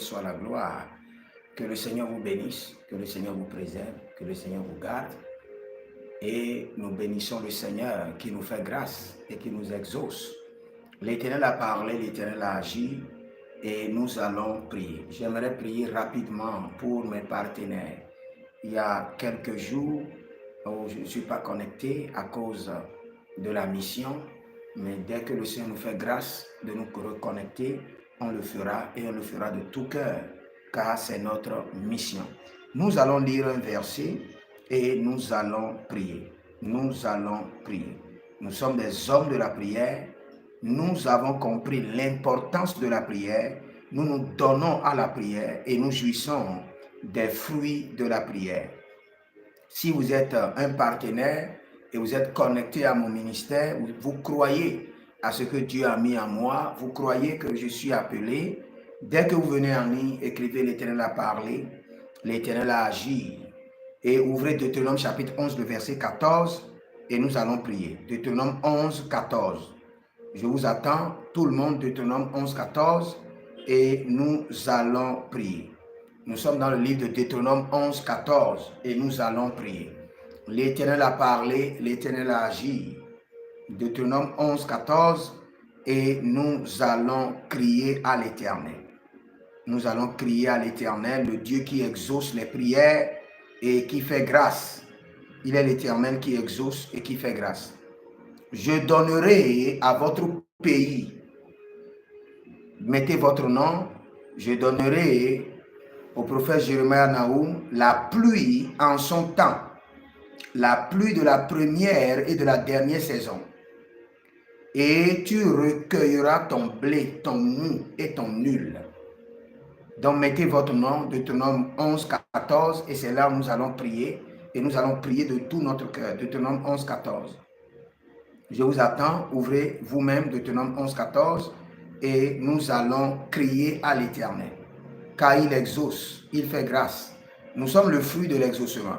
soit la gloire. Que le Seigneur vous bénisse, que le Seigneur vous préserve, que le Seigneur vous garde. Et nous bénissons le Seigneur qui nous fait grâce et qui nous exauce. L'Éternel a parlé, l'Éternel a agi et nous allons prier. J'aimerais prier rapidement pour mes partenaires. Il y a quelques jours où je ne suis pas connecté à cause de la mission, mais dès que le Seigneur nous fait grâce de nous reconnecter, on le fera et on le fera de tout cœur, car c'est notre mission. Nous allons lire un verset et nous allons prier. Nous allons prier. Nous sommes des hommes de la prière. Nous avons compris l'importance de la prière. Nous nous donnons à la prière et nous jouissons des fruits de la prière. Si vous êtes un partenaire et vous êtes connecté à mon ministère, vous croyez à ce que Dieu a mis en moi, vous croyez que je suis appelé, dès que vous venez en ligne, écrivez l'Éternel a parlé, l'Éternel a agi. Et ouvrez Deutéronome chapitre 11, le verset 14, et nous allons prier. Deutéronome 11, 14. Je vous attends, tout le monde, Deutéronome 11, 14, et nous allons prier. Nous sommes dans le livre de Deutéronome 11, 14, et nous allons prier. L'Éternel a parlé, l'Éternel a agi. Deutéronome 11, 14, et nous allons crier à l'Éternel. Nous allons crier à l'Éternel, le Dieu qui exauce les prières et qui fait grâce. Il est l'Éternel qui exauce et qui fait grâce. Je donnerai à votre pays, mettez votre nom, je donnerai au prophète Jérémie Naoum la pluie en son temps, la pluie de la première et de la dernière saison. Et tu recueilleras ton blé, ton mou et ton nul. Donc mettez votre nom, Deutéronome 11, 14, et c'est là où nous allons prier, et nous allons prier de tout notre cœur, Deutéronome 11, 14. Je vous attends, ouvrez vous-même Deutéronome 11, 14, et nous allons crier à l'Éternel, car il exauce, il fait grâce. Nous sommes le fruit de l'exaucement.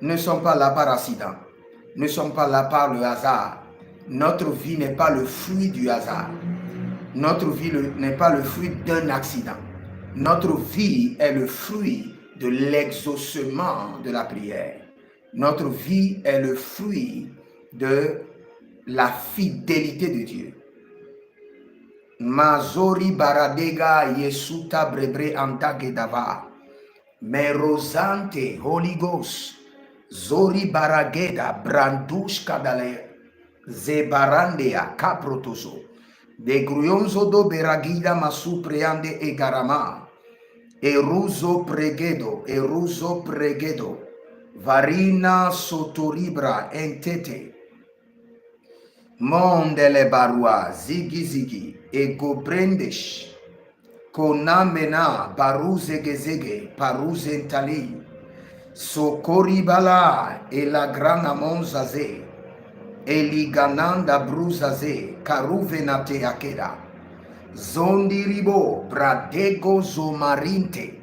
Nous ne sommes pas là par accident, nous ne sommes pas là par le hasard. Notre vie n'est pas le fruit du hasard. Notre vie n'est pas le fruit d'un accident. Notre vie est le fruit de l'exaucement de la prière. Notre vie est le fruit de la fidélité de Dieu. Mazori baradega yesuta brebre antagedava. Merosante Holy Ghost. Zori barageda brandush kadale zebarandea caprotoso. De gruyonzo do beragida masu preande e garama. Eruzo pregedo. Varina sotoribra entete. Mondele barua zigi e gobrendesh. Konamena baruze gezege paruze entali. Sokoribala e la grana monzaze. Eligananda bruzaze karuvenate akeda. Zondiribo bradego zomarinte.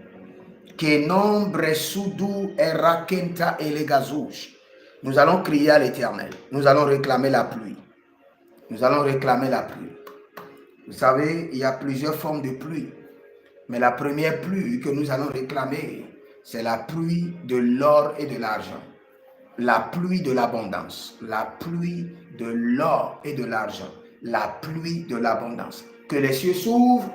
Que nombre sudu erakenta elegazouche. Nous allons crier à l'Éternel. Nous allons réclamer la pluie. Nous allons réclamer la pluie. Vous savez, il y a plusieurs formes de pluie. Mais la première pluie que nous allons réclamer, c'est la pluie de l'or et de l'argent. La pluie de l'abondance. La pluie de l'or et de l'argent. La pluie de l'abondance. Que les cieux s'ouvrent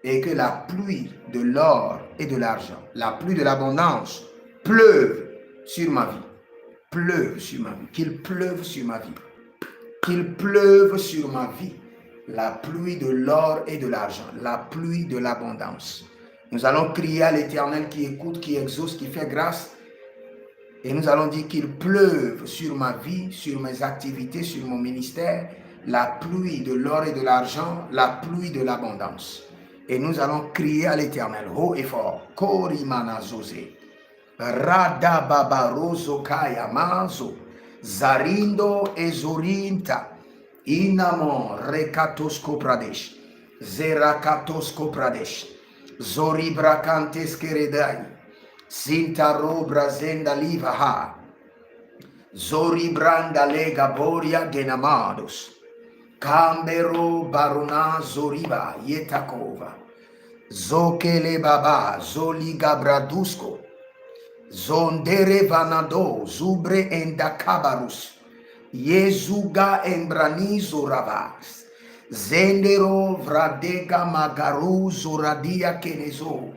et que la pluie de l'or et de l'argent, la pluie de l'abondance, pleuve sur ma vie. Pleuve sur ma vie. Qu'il pleuve sur ma vie. Qu'il pleuve sur ma vie. La pluie de l'or et de l'argent. La pluie de l'abondance. Nous allons crier à l'Éternel qui écoute, qui exauce, qui fait grâce. Et nous allons dire qu'il pleuve sur ma vie, sur mes activités, sur mon ministère. La pluie de l'or et de l'argent. La pluie de l'abondance. Et nous allons crier à l'Éternel, haut et fort. Korimana Zose. Rada Babarozo Kaya Mazo. Zarindo e Zorinta. Inamo Rekatosko Pradesh. Zerakatosko Pradesh. Zoribrakantes Keredai. Sintaro Brazenda Livaha. Zoribranda Lega Boria Genamados. Kambero baruna zoriba yetakova. Zokele baba zoli gabradusko. Zondere vanado zubre endakabarus. Yezuga embranizo ravas. Zendero vradega magaru zoradia kenezo.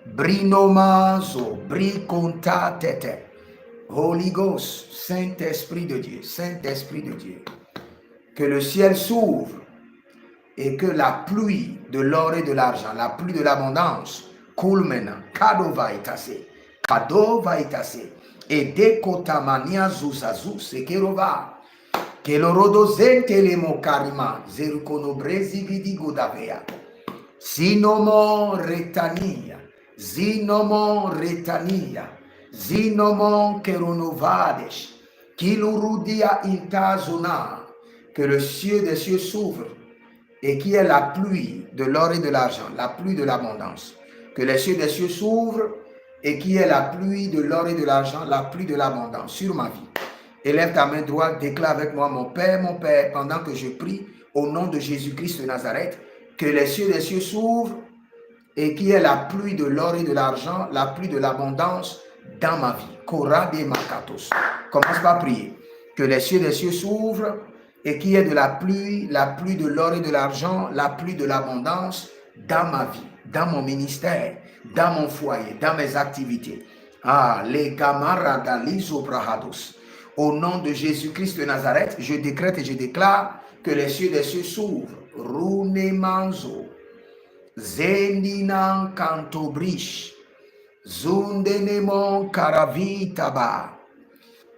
Brinomazo briconta tete. Holy Ghost, Saint-Esprit de Dieu, Saint-Esprit de Dieu. Que le ciel s'ouvre et que la pluie de l'or et de l'argent, la pluie de l'abondance, coule maintenant. Cadeau va étasser. Cadeau va étasser. Et décotamania zuzazu sekerova. Que l'orodo zentelemo karima. Zerukono brezi gidi godavea. Sinomon retania. Zinomon retania. Zinomon keronovades. Kilurudia intazona. Que le ciel des cieux s'ouvre et qui est la pluie de l'or et de l'argent, la pluie de l'abondance. Que les cieux des cieux s'ouvrent et qui est la pluie de l'or et de l'argent, la pluie de l'abondance sur ma vie. Élève ta main droite, déclare avec moi, mon Père, pendant que je prie au nom de Jésus-Christ de Nazareth, que les cieux des cieux s'ouvrent et qui est la pluie de l'or et de l'argent, la pluie de l'abondance dans ma vie. Kora de Makatos. Commence par prier. Que les cieux des cieux s'ouvrent et qu'il y ait de la pluie de l'or et de l'argent, la pluie de l'abondance dans ma vie, dans mon ministère, dans mon foyer, dans mes activités. Ah, les camarades l'isobrahados. Au nom de Jésus-Christ de Nazareth, je décrète et je déclare que les cieux des cieux s'ouvrent. Runemanzo, Zendinan Cantobrish, Zundenemon Karavitaba.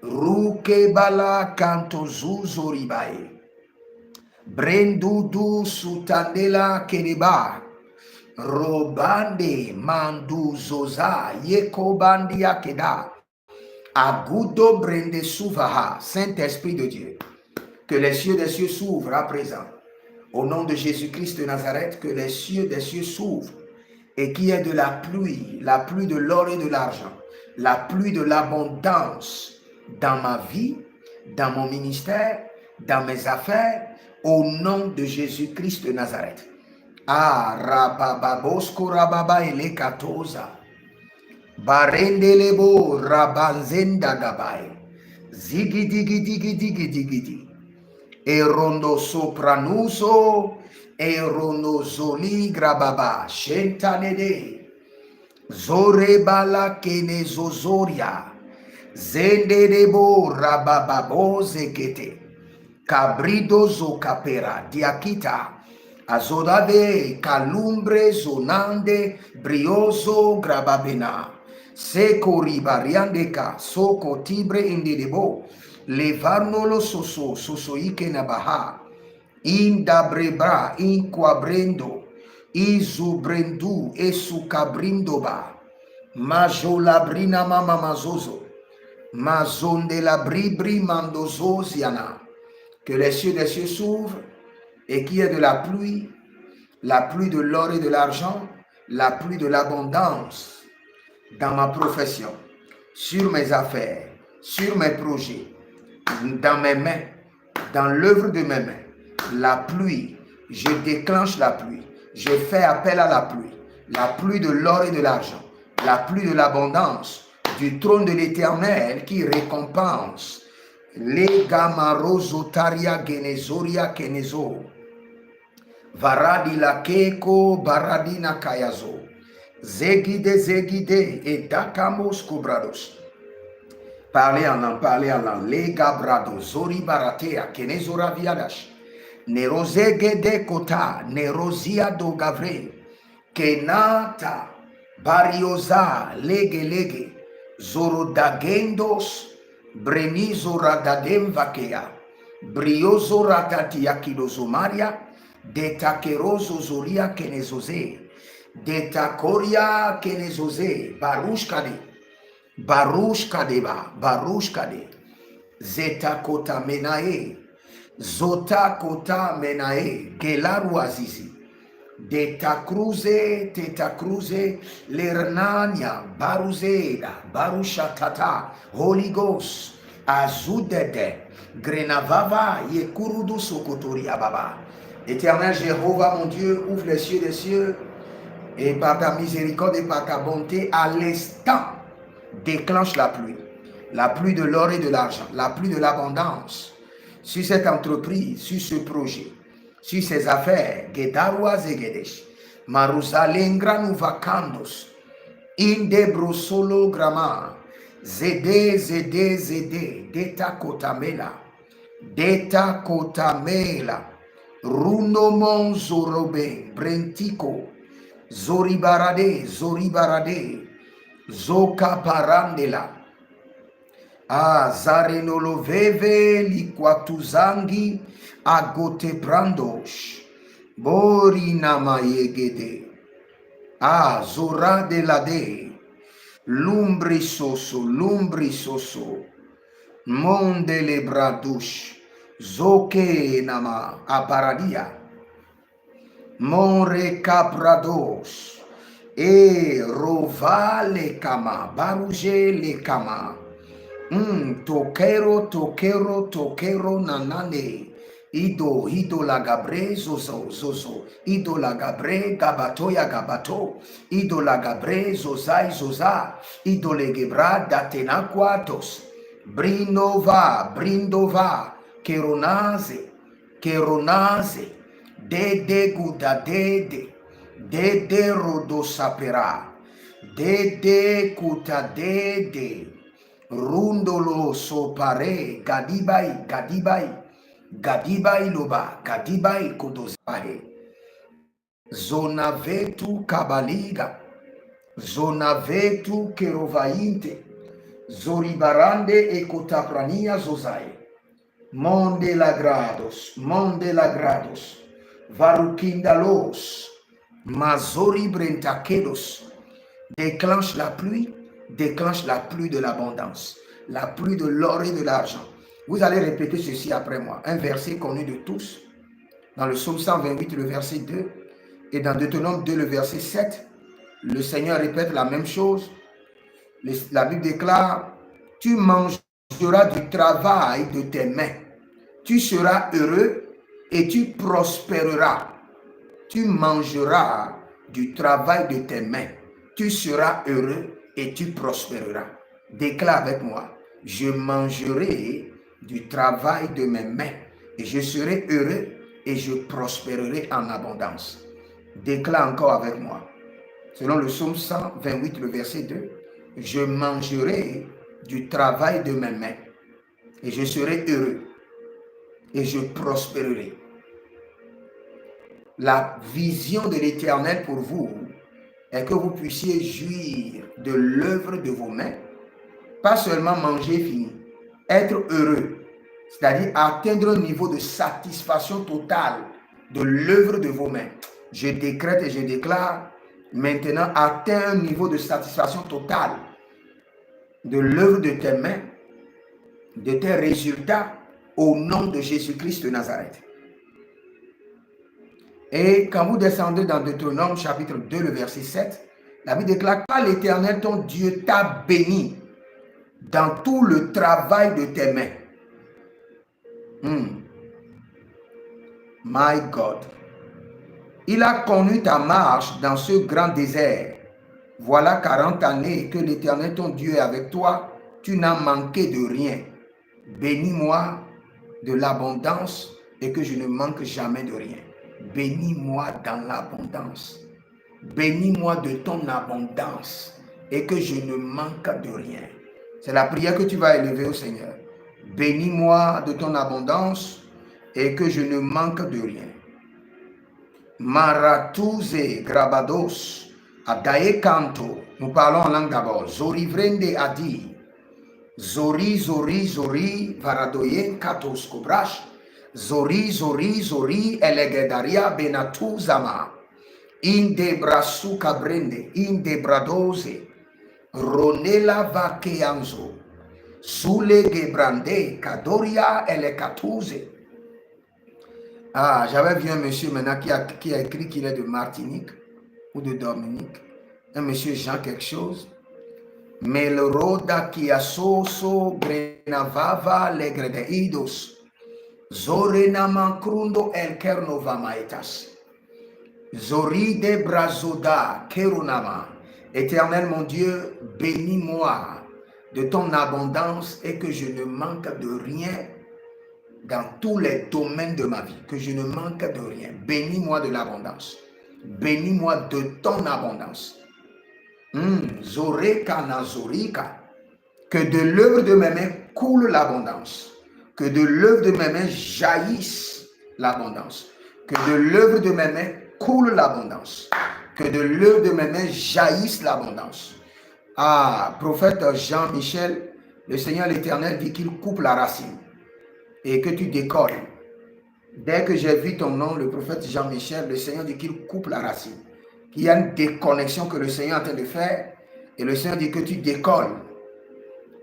Rukebala kantozuzoribae. Brendudu sutandela keneba. Robande manduzoza yekobandia keda. Agudo brende suvaha. Saint-Esprit de Dieu. Que les cieux des cieux s'ouvrent à présent. Au nom de Jésus-Christ de Nazareth, que les cieux des cieux s'ouvrent et qu'il y ait de la pluie de l'or et de l'argent, la pluie de l'abondance dans ma vie, dans mon ministère, dans mes affaires, au nom de Jésus-Christ de Nazareth. Ah, rabababosko rababa elekatoza. Barendelebo rabanzenda gabai. Zigidi. Erondo sopranuso, erondo zoli grababa. Shentanede. Zorebala kenezozoria. Zendebo rabababo zekete. Cabrido zo capera diakita. Azodave calumbre zonande brioso grababena. Seko ribariandeka soko tibre indedebo. Levarnolo soso ike nabaha. Indabrebra inquabrendo. Izubrendu esukabrindoba. Majolabrina mama mazozo. Mazonde la bribri mandozosiana. Que les cieux des cieux s'ouvrent et qu'il y ait de la pluie de l'or et de l'argent, la pluie de l'abondance dans ma profession, sur mes affaires, sur mes projets, dans mes mains, dans l'œuvre de mes mains. La pluie, je déclenche la pluie, je fais appel à la pluie de l'or et de l'argent, la pluie de l'abondance du trône de l'Éternel qui récompense. Les gamarozotaria genezoria kenezo. Varadi la keko baradina kayazo. Zegide et dakamos cobrados. Parlez en langue. Les gabrado zori baratea kenezora viadash. Nerozegede kota nerozia do gavre. Kenata barioza lege. Zorodagendos. Brenizo radadem vakea, briozo ratatia kilozomaria, detakerozo zoria kenezoze, detakoria kenezoze, barushkade, zetakota menae, zotakota menae, gelaruazizi, Tetacruze, Lernania, Baruzeda, Barushatata, Holy Ghost, Azudede, Grenavava, Yekurudu Sokotori Ababa. Éternel Jéhovah, mon Dieu, ouvre les cieux des cieux et par ta miséricorde et par ta bonté, à l'instant, déclenche la pluie de l'or et de l'argent, la pluie de l'abondance sur cette entreprise, sur ce projet, sur ses affaires. Gedarwa Zegedesh, Marusalengranu Vacandos, Indebro Solo Grama, Zede, Zede, Zede, Deta Kotamela, Deta Kotamela, Runomon Zorobe, Brentiko, Zoribarade, Zoribarade, Zoka Parandela, Zarenolo Veve, Liquatuzangi, Agote Brandosh, Borina Mayegede, Zora de la de, Lumbri Soso, Mondele Bradush, Zoke Nama, Aparadia, More Caprados, Rova le Kama, Baruje le Kama, Tokero, Nanane, Ido la Gabre, Zozo, Ido la Gabre, Gabatoya Gabato, Ido la Gabre, Zoza, Ido le Gebra, Datenaquatos, Brindova, Keronaze, Dede Guda Dede Rodosapera, Dede Kuta Dede, Rundolo Sopare, Gadibai Loba, Gadibai Kodospahe, Zonavetu Kabaliga, Zonavetu Kerovainte, Zoribarande e Kotaprania Zozai, Monde Lagrados, Varukindalos, Mazori Brentakedos, déclenche la pluie de l'abondance, la pluie de l'or et de l'argent. Vous allez répéter ceci après moi, un verset connu de tous, dans le psaume 128, le verset 2, et dans Deutéronome 2, le verset 7, le Seigneur répète la même chose. La Bible déclare, tu mangeras du travail de tes mains, tu seras heureux et tu prospéreras. Tu mangeras du travail de tes mains, tu seras heureux et tu prospéreras. Déclare avec moi, je mangerai du travail de mes mains et je serai heureux et je prospérerai en abondance. Déclare encore avec moi, selon le psaume 128, le verset 2, je mangerai du travail de mes mains et je serai heureux et je prospérerai. La vision de l'Éternel pour vous est que vous puissiez jouir de l'œuvre de vos mains, pas seulement manger fini, être heureux, c'est-à-dire atteindre un niveau de satisfaction totale de l'œuvre de vos mains. Je décrète et je déclare maintenant, atteins un niveau de satisfaction totale de l'œuvre de tes mains, de tes résultats, au nom de Jésus-Christ de Nazareth. Et quand vous descendez dans Deutéronome chapitre 2, le verset 7, la Bible déclare, car l'Éternel ton Dieu t'a béni dans tout le travail de tes mains. My God. Il a connu ta marche dans ce grand désert. Voilà 40 années que l'Éternel ton Dieu est avec toi. Tu n'as manqué de rien. Bénis-moi de l'abondance et que je ne manque jamais de rien. Bénis-moi dans l'abondance. Bénis-moi de ton abondance et que je ne manque de rien. C'est la prière que tu vas élever au Seigneur. Bénis-moi de ton abondance et que je ne manque de rien. Maratouze grabados adae canto. Nous parlons en langue d'abord. Zorivrende adi. Zori varadoyen katos kobrash. Zori elegedaria benatuzama. Inde brasu cabrende, inde bradose. Ronela vakeanzo. Sule gebrande kadoria elekatuze. J'avais vu un monsieur maintenant qui a écrit qu'il est de Martinique ou de Dominique. Un monsieur Jean quelque chose. Melroda kiasoso grenavava legredeidos. Zorenama crundo el kernova maetas. Zoride brazoda kerunama. Éternel mon Dieu, bénis-moi de ton abondance et que je ne manque de rien dans tous les domaines de ma vie, que je ne manque de rien. Bénis-moi de l'abondance. Bénis-moi de ton abondance. Zoreka nazorika. Que de l'œuvre de mes mains coule l'abondance. Que de l'œuvre de mes mains jaillisse l'abondance. Que de l'œuvre de mes mains coule l'abondance. Que de l'œuvre de mes mains jaillisse l'abondance. Ah, prophète Jean-Michel, le Seigneur l'Éternel dit qu'il coupe la racine et que tu décolles. Dès que j'ai vu ton nom, le prophète Jean-Michel, le Seigneur dit qu'il coupe la racine. Qu'il y a une déconnexion que le Seigneur est en train de faire et le Seigneur dit que tu décolles.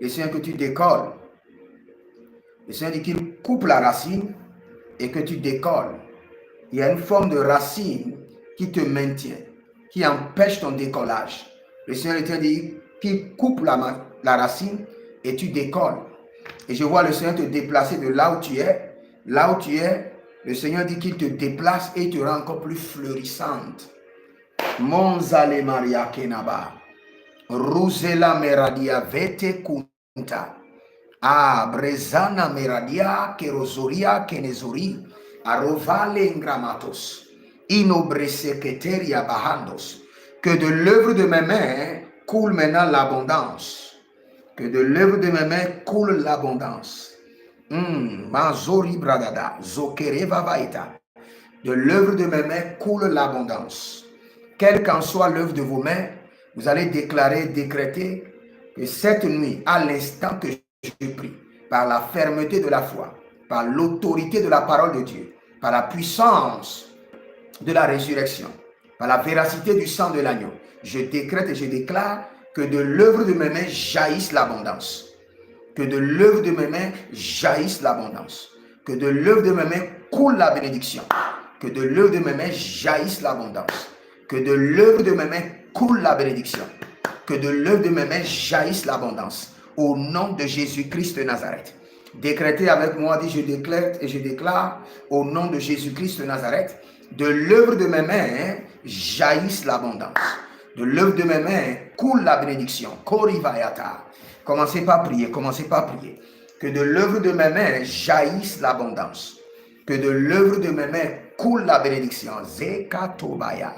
Le Seigneur que tu décolles. Le Seigneur dit qu'il coupe la racine et que tu décolles. Il y a une forme de racine qui te maintient, qui empêche ton décollage. Le Seigneur dit qu'il coupe la racine et tu décolles. Et je vois le Seigneur te déplacer de là où tu es. Là où tu es, le Seigneur dit qu'il te déplace et te rend encore plus fleurissante. Monzale Maria Kenaba. Ruzela Meradia Vete Kunta. Ah, Brezana Meradia Kerozoria Kenezori. Arovale Ingramatos. Inobreseketeria Bahandos. Que de l'œuvre de mes mains coule maintenant l'abondance. Que de l'œuvre de mes mains coule l'abondance. Mazori Bradada. Zokereva Vaita. De l'œuvre de mes mains coule l'abondance. Quelle qu'en soit l'œuvre de vos mains, vous allez déclarer, décréter que cette nuit, à l'instant que je prie, par la fermeté de la foi, par l'autorité de la parole de Dieu, par la puissance de la résurrection, par la véracité du sang de l'agneau, je décrète et je déclare que de l'œuvre de mes mains jaillisse l'abondance. Que de l'œuvre de mes mains jaillisse l'abondance. Que de l'œuvre de mes mains coule la bénédiction. Que de l'œuvre de mes mains jaillisse l'abondance. Que de l'œuvre de mes mains coule la bénédiction. Que de l'œuvre de mes mains jaillisse l'abondance. Au nom de Jésus-Christ de Nazareth. Décrétez avec moi, dit je déclare et je déclare au nom de Jésus-Christ de Nazareth. De l'œuvre de mes mains jaillisse l'abondance. De l'œuvre de mes mains coule la bénédiction. Korivayata. Commencez par prier, commencez par prier. Que de l'œuvre de mes mains jaillisse l'abondance. Que de l'œuvre de mes mains coule la bénédiction. Zekatobaya.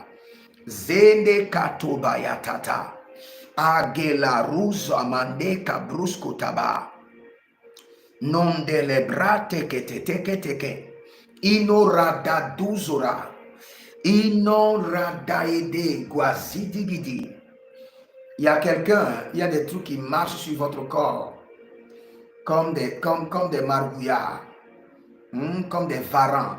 Zende katobaya tata. Agela ruz amande kabrusko taba. Non delebrate que teke. Inorada duzora. Inoradaede guazidigidi. Il y a quelqu'un, il y a des trucs qui marchent sur votre corps comme des margouillards, comme des varans.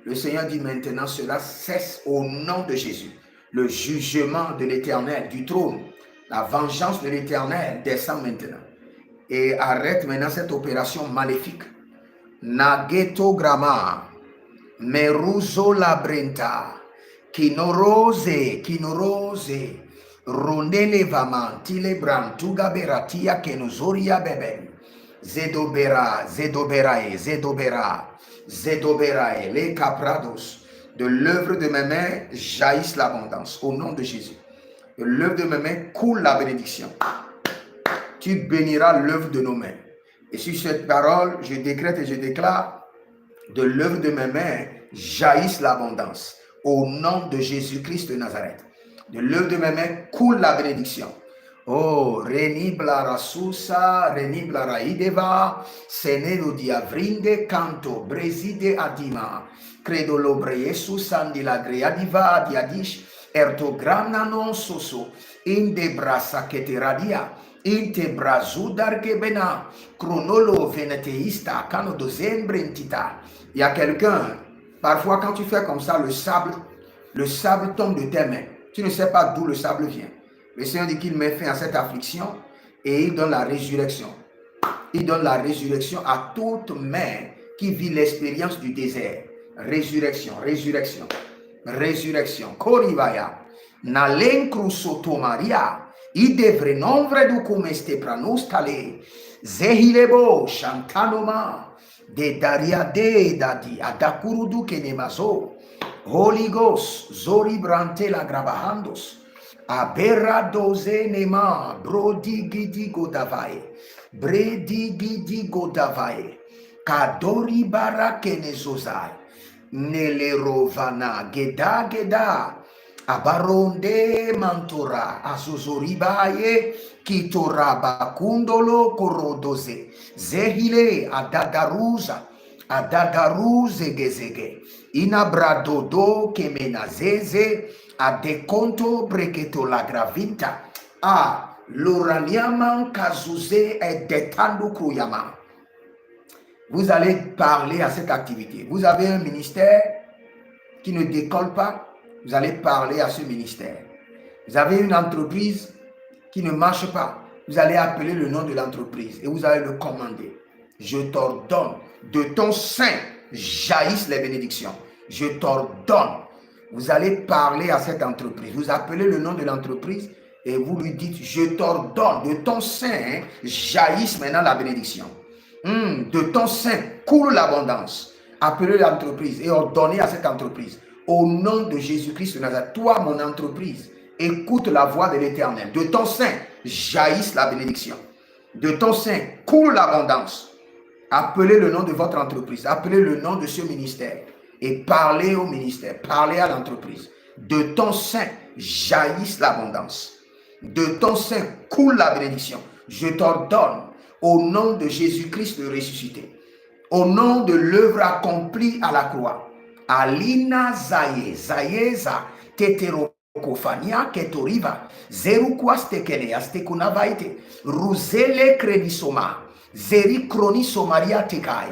Le Seigneur dit maintenant, cela cesse au nom de Jésus. Le jugement de l'Éternel, du trône, la vengeance de l'Éternel descend maintenant. Et arrête maintenant cette opération maléfique. Nageto grama, meruzo labrenta, kinorose. Rondele vamantile brantuga beratia kenozoria bebe. Zedoberae, les caprados. De l'œuvre de mes mains jaillisse l'abondance. Au nom de Jésus. De l'œuvre de mes mains coule la bénédiction. Tu béniras l'œuvre de nos mains. Et sur cette parole, je décrète et je déclare, de l'œuvre de mes mains jaillisse l'abondance. Au nom de Jésus-Christ de Nazareth. De l'œuvre de mes mains coule la bénédiction. Oh, renibla rasusa, renibla raideva, senero diavrinde canto, breside adima, credo lobre Jesus andi la greadiva diadish, ertogramna non soso, inde brasa che te radia, inte brazudar che bena, chronolo veneteista, cano dozembre intita. Il y a quelqu'un, parfois quand tu fais comme ça, le sable tombe de tes mains. Tu ne sais pas d'où le sable vient. Le Seigneur dit qu'il met fin à cette affliction et il donne la résurrection. Il donne la résurrection à toute main qui vit l'expérience du désert. Résurrection. Korivaya. Nalenkru soto Maria. I devre nombre du come ste pranus tale. Zehilebo shantanoma. De daria de dadi adakurudu kenemazo. Holy Ghost, zori brante la grabahandos. Abera doze nema, brodi gidi godavae. Bredi gidi godavae. Kadori bara kenezozai. Nele rovana geda geda. Abaronde mantora azuzoribaye kitoraba kundolo korodoze zehile adadaruze gezege inabradodo kemenazeze adekonto breketo la gravinta a loraniaman kazuze et detandu kruyama. Vous allez parler à cette activité. Vous avez un ministère qui ne décolle pas. Vous allez parler à ce ministère. Vous avez une entreprise qui ne marche pas. Vous allez appeler le nom de l'entreprise et vous allez le commander. Je t'ordonne, de ton sein jaillissent les bénédictions. Je t'ordonne. Vous allez parler à cette entreprise. Vous appelez le nom de l'entreprise et vous lui dites, je t'ordonne, de ton sein jaillisse maintenant la bénédiction. De ton sein coule l'abondance. Appelez l'entreprise et ordonnez à cette entreprise. Au nom de Jésus-Christ de Nazareth, toi, mon entreprise, écoute la voix de l'Éternel. De ton sein jaillisse la bénédiction. De ton sein coule l'abondance. Appelez le nom de votre entreprise. Appelez le nom de ce ministère. Et parlez au ministère. Parlez à l'entreprise. De ton sein jaillisse l'abondance. De ton sein coule la bénédiction. Je t'ordonne, au nom de Jésus-Christ le ressuscité, au nom de l'œuvre accomplie à la croix, Alina Zaye, Zayeza, Teterokofania, Ketoriva, Zerukwastekelea, Stekunavaite, Ruzele Krenisoma, Zeri Kronisomaria Tekai,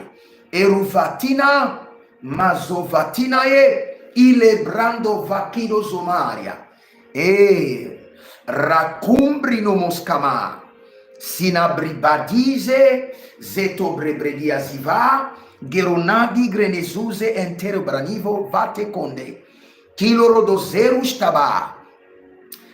Eruvatina, Mazovatinae, Ilebrando Vakido Zomaria, Racumbrino Moscama, Sinabribadize, Zetobrebredia Ziva, Geronadi Grenezuze Entero Branivo Vate Conde, Kilorodo Zerus Taba,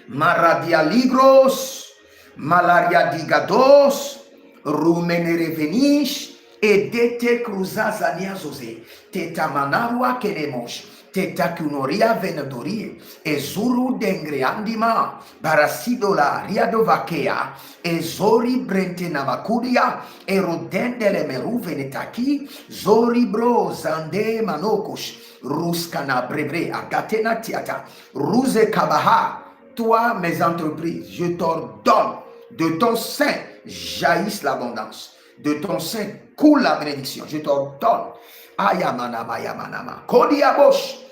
Maradia Ligros, Malaria Digados, Rumenere Venish, Edete Cruzazania Zose, Teta Manarua Kenemos, Teta Kunoria Venadorie, Ezuru Dengreandima, Barasidola Riadovakea, Ezori Brente Namakudia, Erodendele Meru Venetaki, Zori Bro Zande Manokos, Ruskana Brebre Agatena Tiata, Ruse Kabaha, toi mes entreprises, je t'ordonne, de ton sein jaillisse l'abondance, de ton sein coule la bénédiction, je t'ordonne. Ayamanama Yamanama, Kodiabosh.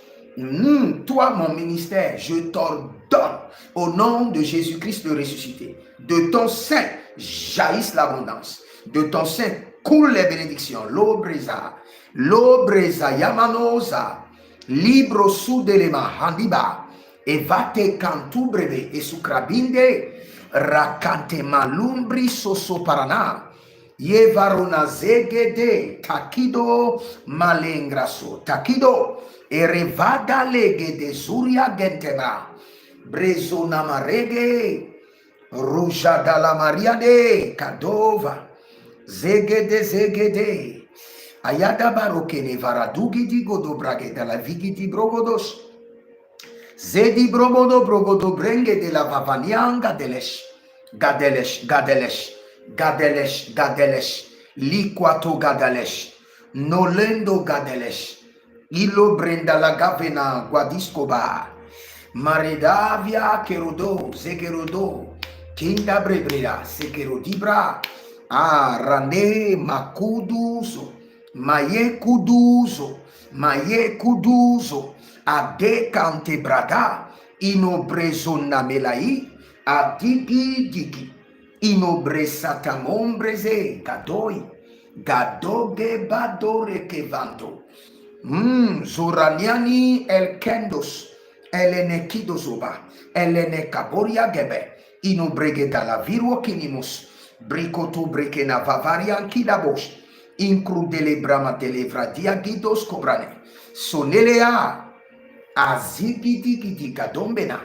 Toi, mon ministère, je t'ordonne, au nom de Jésus-Christ le ressuscité, de ton sein jaillisse l'abondance, de ton sein coule les bénédictions. L'obreza, Yamanosa, libro sudelema handiba, evate cantu breve e sucrabinde, rakante malumbri sosoparana. Yevarona zegede takido malengraso takido erevada lege de zuria gentema brezona marege ruja dalla maria de kadova zegede ayada barokene varadugi di godo brage dalla vigi di brogodos zedi brogodo brenge de la vavanianga Gadelesh, Liquato Gadalesh, Nolendo Gadelesh, Ilo Brenda la Gavena, Guadiscoba, Maredavia Kerodo, Zegerodo, Kinda Brebrea, Sekerodibra, Rane Makuduzo, Maye Kuduzo, Ade Kante Brada, Inobrezona Melai, Digi. Inobresa mombreze gadoi gadoge badore kevanto zoraniani el kendos elene kidozoba elene kaboria gebe inobrege dalla viruo kinimus bricoto brekena vavarian kidabos incrudele brama televradia gidos cobrane sonelea Azigiti kiti kadombena.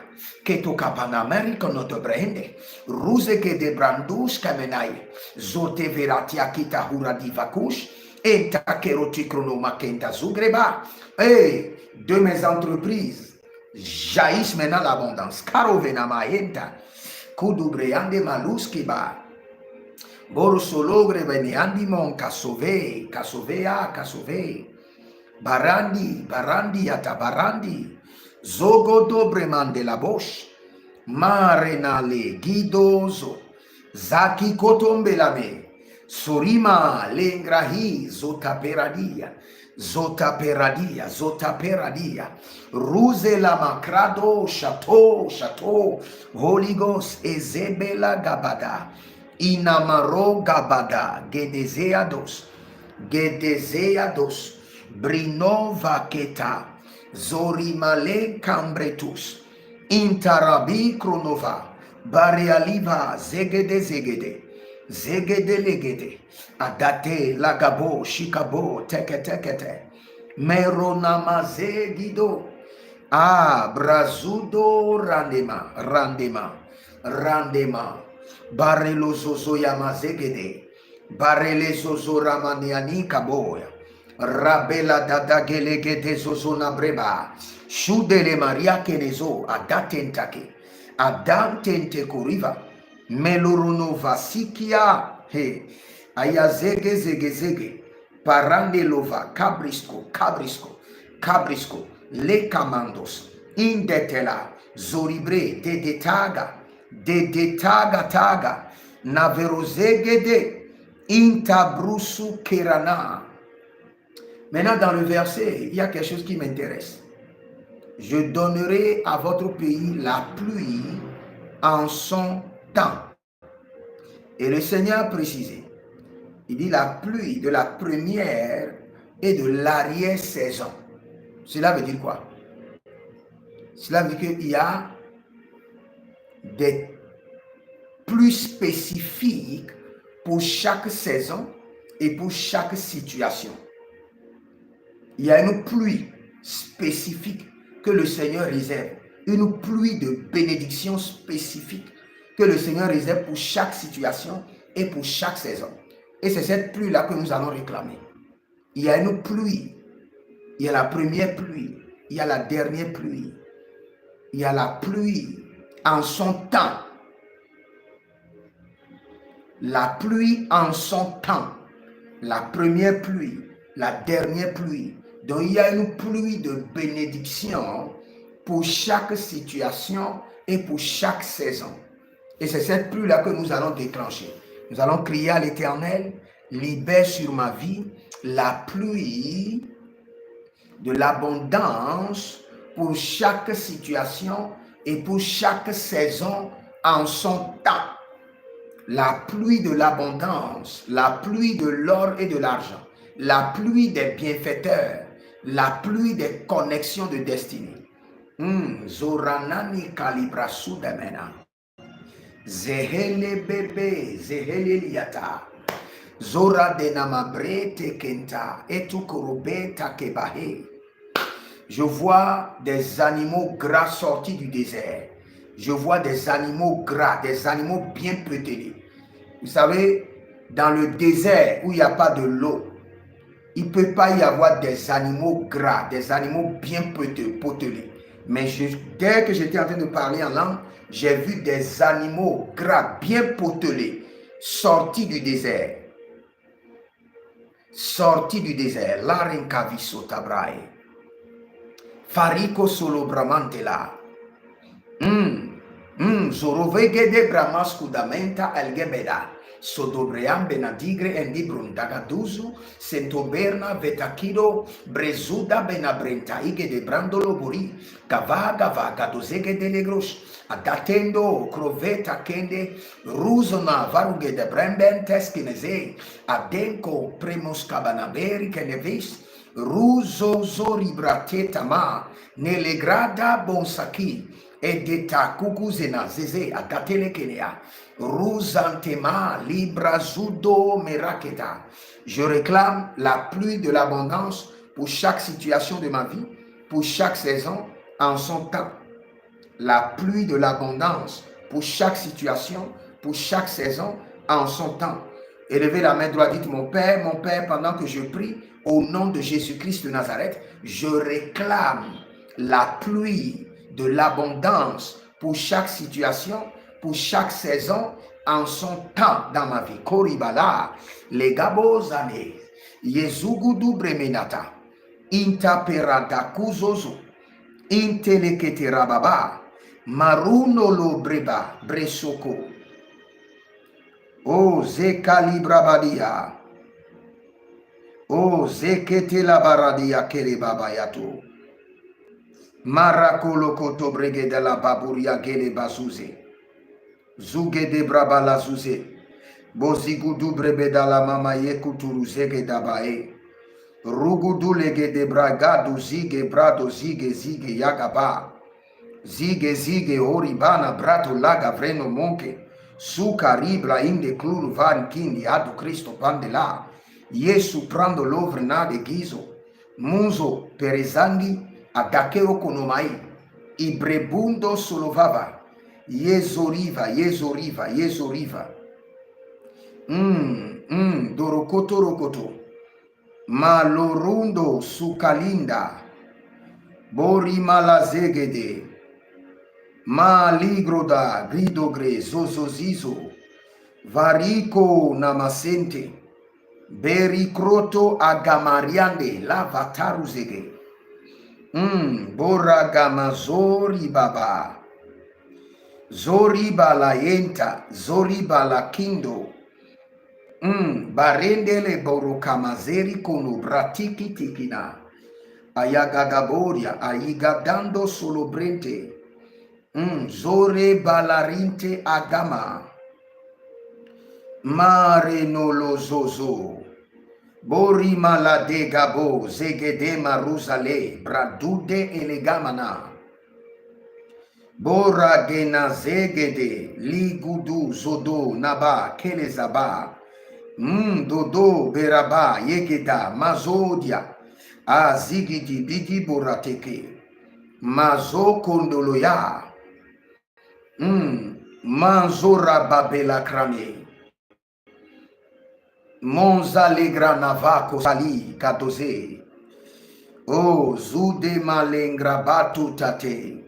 Keto kapanameri noto brende. Ruse ke de brandus kamenai. Zote veratia kita hura divakush. Et takeroti chronomakenta zugreba. Et de mes entreprises jaillissent maintenant l'abondance. Caro venamaenta. Kudubreande maluskiba. Borosologre veniandi mon kasove. Kasovea kasove. Barandi, barandi ata barandi, zogo dobre mande la bosh, marenale guidozo, zaki kotombe lame, surima lengrahi zota peradia, zota peradia, zota peradia, ruse la macrado, chateau, chateau, Holy Ghost, ezebela gabada, inamaro gabada, gedezeados, gedezeados, Brinova keta, zorimale cambretus, intarabi kronova, barialiva zegede zegede, zegede legede, adate lagabo shikabo teke tekete, meronamaze gido, brazudo randema, randema, randema, barelo zozo yamazegede, barele zozo ramaniani kaboya, Rabela dada gelegete zozona breba. Shudele maria kenezo adatentake. Adantente kuriva. Meluruno vasikia. He. Ayazege zege zege. Parande lova. Cabrisco. Cabrisco. Cabrisco. Le camandos. Indetela. Zoribre. De detaga. De detaga taga. Naverozege de. Intabrusu kerana. Maintenant, dans le verset, il y a quelque chose qui m'intéresse. Je donnerai à votre pays la pluie en son temps. Et le Seigneur a précisé, il dit la pluie de la première et de l'arrière-saison. Cela veut dire quoi? Cela veut dire qu'il y a des pluies spécifiques pour chaque saison et pour chaque situation. Il y a une pluie spécifique que le Seigneur réserve, une pluie de bénédiction spécifique que le Seigneur réserve pour chaque situation et pour chaque saison. Et c'est cette pluie-là que nous allons réclamer. Il y a une pluie, il y a la première pluie, il y a la dernière pluie, il y a la pluie en son temps. La pluie en son temps, la première pluie, la dernière pluie. Donc, il y a une pluie de bénédiction pour chaque situation et pour chaque saison. Et c'est cette pluie-là que nous allons déclencher. Nous allons crier à l'Éternel, libère sur ma vie la pluie de l'abondance pour chaque situation et pour chaque saison en son temps. La pluie de l'abondance, la pluie de l'or et de l'argent, la pluie des bienfaiteurs, la pluie des connexions de destinée. Zoranani kalibra sudemena. Zehele bebe, zehele liata. Zora de namabre tekenta, etukorobe takebahe. Je vois des animaux gras sortis du désert. Je vois des animaux gras, des animaux bien pételés. Vous savez, dans le désert où il n'y a pas de l'eau, il ne peut pas y avoir des animaux gras, des animaux bien potelés. Mais dès que j'étais en train de parler en langue, j'ai vu des animaux gras, bien potelés, sortis du désert. Sortis du désert. Larinkaviso tabrae. Fariko solo bramantela. Zorovegede bramaskudamenta elgebeda. Sodobream benadigre endi brundagaduzu sentoberna vetakido brezuda benabrenta ige de brandolo buri gavaga dozege de negros adatendo croveta kende ruzona varuge de bremben teskineze adenko premos cabanaberi kenevis ruzo zori bratetama nelegrada bonsaki edeta kukuzena zeze adatele kenea Ruzantema librazudo meraketa. Je réclame la pluie de l'abondance pour chaque situation de ma vie, pour chaque saison en son temps. La pluie de l'abondance pour chaque situation, pour chaque saison, en son temps. Élevez la main droite, dites mon Père, pendant que je prie, au nom de Jésus-Christ de Nazareth, je réclame la pluie de l'abondance pour chaque situation, pour chaque saison, en son temps dans ma vie. Koribala, les gabozane, Yezugudu bremenata, intaperada kuzozo, intelekete rababa, maruno lo breba, bresoko. O zekalibrabadia, o zekete la baradia kele babayato. Marakolo koto brege de la baburia gele bazuze. Zuge de braba la zuze. Bozigudu brebe da la mama ye kuturu zege dabae. Rugudu lege de bragadu zige brado zige zige yagaba. Zige zige oribana brato laga vreno monke. Suka ribra inde cluru van kindi adu Cristo pandela. Yesu prando lovre na de gizo. Muzo perezangi adakeo konomai. Ibrebundo solovava. Yezoriva, yezoriva, yezoriva. Dorokoto rokoto. Malorundo sukalinda. Bori malazegede. Maligroda gridogre zozozizo. Variko namasente. Berikroto agamariande lavataruzege. Bora gamazori baba. Zoriba la yenta, zoriba la kindo. Barendele borokamazeri kono bratiki tikina. Ayagagaboria, ayigadando solobrente. Zore balarinte agama. Mare nolozozo. Bori malade gabo, zegede maruzale, bradude elegamana. Bora gena zegede, ligudu zodo naba kelezaba. Dodo beraba yegeda mazodia. Azigidi bidi borateke. Mazo kondoloya. Manzora babela krame. Monza legra navako sali kadoze. O zude malengra batu tate.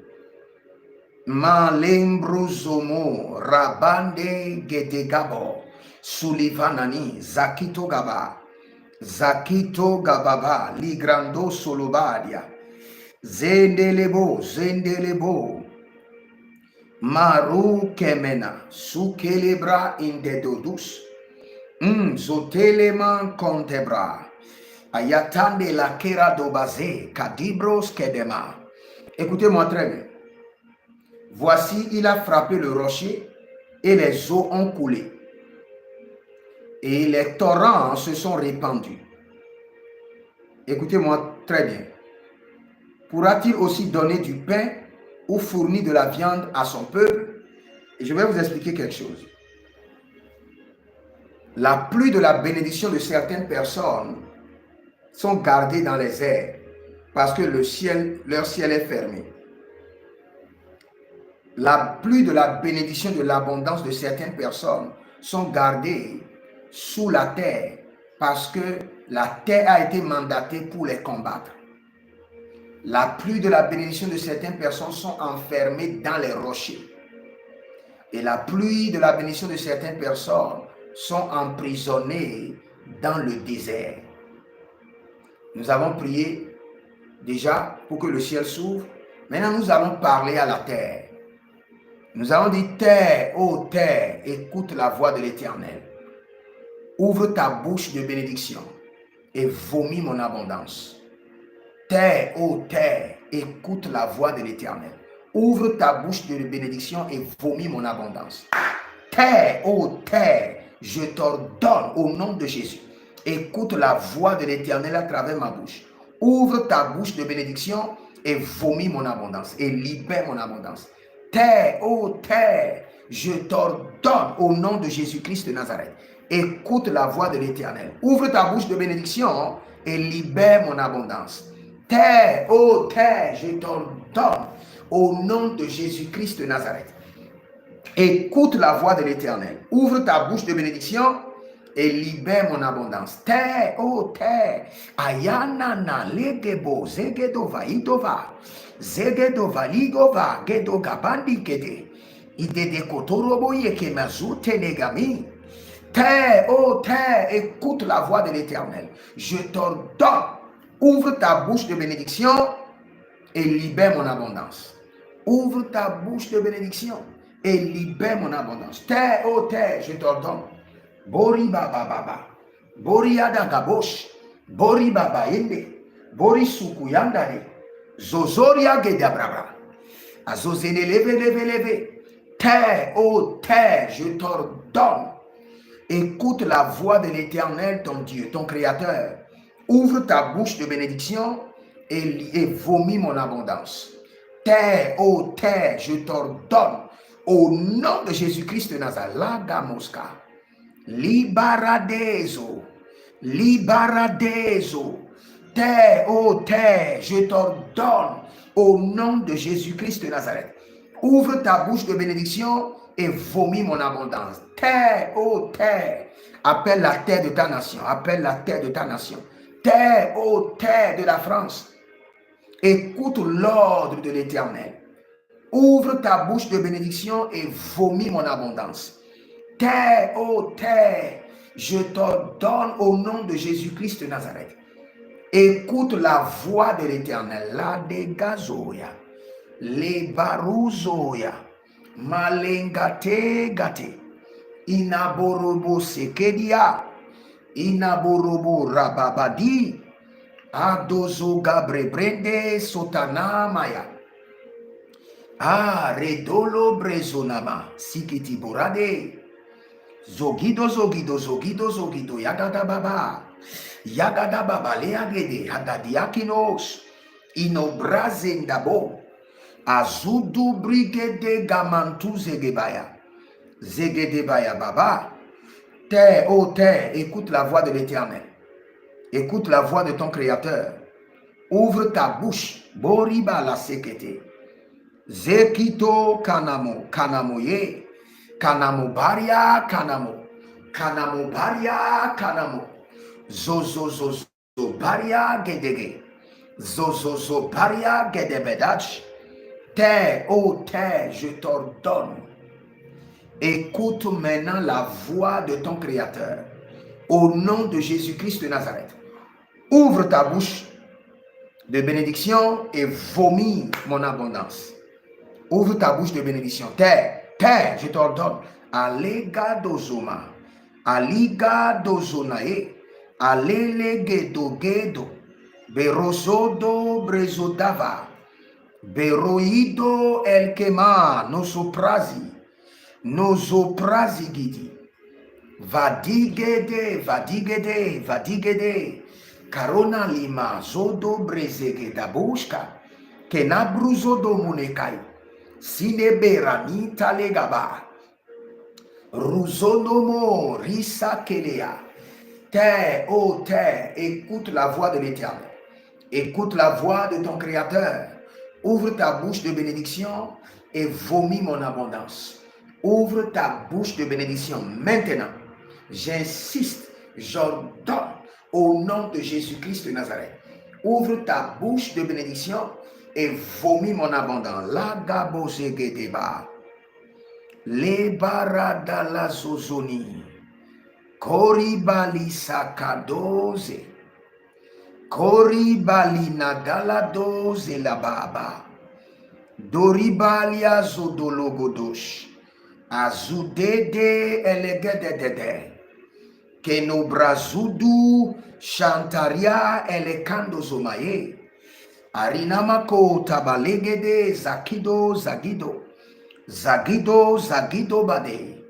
Malembruzomo rabande gedegabo. Sulivanani zakito gaba. Zakito gababa ligrando solobadia. Zendelebo, zendelebo. Maru kemena sukelebra indedodus. Zoteleman contebra. Ayatande la kera dobaze kadibros kedema. Écoutez-moi très bien. Voici, il a frappé le rocher et les eaux ont coulé. Et les torrents se sont répandus. Écoutez-moi très bien. Pourra-t-il aussi donner du pain ou fournir de la viande à son peuple? Et je vais vous expliquer quelque chose. La pluie de la bénédiction de certaines personnes sont gardées dans les airs parce que leur ciel est fermé. La pluie de la bénédiction de l'abondance de certaines personnes sont gardées sous la terre parce que la terre a été mandatée pour les combattre. La pluie de la bénédiction de certaines personnes sont enfermées dans les rochers. Et la pluie de la bénédiction de certaines personnes sont emprisonnées dans le désert. Nous avons prié déjà pour que le ciel s'ouvre. Maintenant, nous allons parler à la terre. Nous allons dire, terre, ô terre, écoute la voix de l'Éternel. Ouvre ta bouche de bénédiction et vomis mon abondance. Terre, ô terre, écoute la voix de l'Éternel. Ouvre ta bouche de bénédiction et vomis mon abondance. Terre, ô terre, je t'ordonne au nom de Jésus. Écoute la voix de l'Éternel à travers ma bouche. Ouvre ta bouche de bénédiction et vomis mon abondance et libère mon abondance. Terre, ô terre, je t'ordonne au nom de Jésus-Christ de Nazareth. Écoute la voix de l'Éternel. Ouvre ta bouche de bénédiction et libère mon abondance. Terre, ô terre, je t'ordonne au nom de Jésus-Christ de Nazareth. Écoute la voix de l'Éternel. Ouvre ta bouche de bénédiction et libère mon abondance. Terre, oh terre, ayanana legebo zegedova idova zegedova ligova gedoga bandi gede idede kotorobo yeke mazute negami. Terre, oh terre, écoute la voix de l'Éternel. Je t'ordonne, ouvre ta bouche de bénédiction et libère mon abondance. Ouvre ta bouche de bénédiction et libère mon abondance. Terre, oh terre, je t'ordonne. Bori baba baba, bori ada gabosh, bori baba yende, bori suku yandare, zozoria gedabrabra, azozene leve. Terre, oh terre, je t'ordonne. Écoute la voix de l'Éternel, ton Dieu, ton Créateur. Ouvre ta bouche de bénédiction et vomis mon abondance. Terre, oh terre, je t'ordonne, au nom de Jésus-Christ de Nazareth, Laga Mosca, libaradezo, terre, oh terre, je t'ordonne, au nom de Jésus-Christ de Nazareth. Ouvre ta bouche de bénédiction et vomis mon abondance. Terre, oh terre, appelle la terre de ta nation, appelle la terre de ta nation. Terre, oh terre de la France, écoute l'ordre de l'Éternel. Ouvre ta bouche de bénédiction et vomis mon abondance. Terre, oh terre, je t'ordonne au nom de Jésus-Christ de Nazareth. Écoute la voix de l'Éternel. La degazoya, les barouzoya, malengate gate, inaborobo sekedia, inaborobo rababadi, adozo gabre brende sotana maya. Ah, redolo brezonama, sikiti borade, zogido, yagada baba, leagede, hadadiakinos, inobrazendabo, azudu brigede gamantu zegedebaya baba. Terre, oh terre, écoute la voix de l'Éternel, écoute la voix de ton Créateur, ouvre ta bouche, boriba la sekete, zekito kanamo, kanamoye, kanamo baria, kanamo baria, kanamo, zozo baria gedege, zozo baria gedebedach. Terre, oh terre, je t'ordonne, écoute maintenant la voix de ton Créateur, au nom de Jésus-Christ de Nazareth. Ouvre ta bouche de bénédiction et vomis mon abondance. Ouvre ta bouche de bénédiction. Terre, je t'ordonne. Alega dozoma, aliga dozonae, alele gedo, berozodo brezodava, beroido elkema, nosoprazi gidi, vadigede, karona lima, zodo brezege dabushka, kenabruzo do munekai, sineberani talegaba, ruzonomo risa kelea. Terre, oh terre, écoute la voix de l'Éternel, écoute la voix de ton Créateur. Ouvre ta bouche de bénédiction et vomis mon abondance. Ouvre ta bouche de bénédiction maintenant. J'insiste, j'ordonne au nom de Jésus-Christ de Nazareth. Ouvre ta bouche de bénédiction et vomis mon abondance. La gabozegedeba, le barada la zozoni, koribali sakadoze, koribali nadaladoze la baba, doribalia zodologodosh, azudede elegedede, kenobrazudu chantaria elekando zomaye, arinamako tabalegede zagido bade,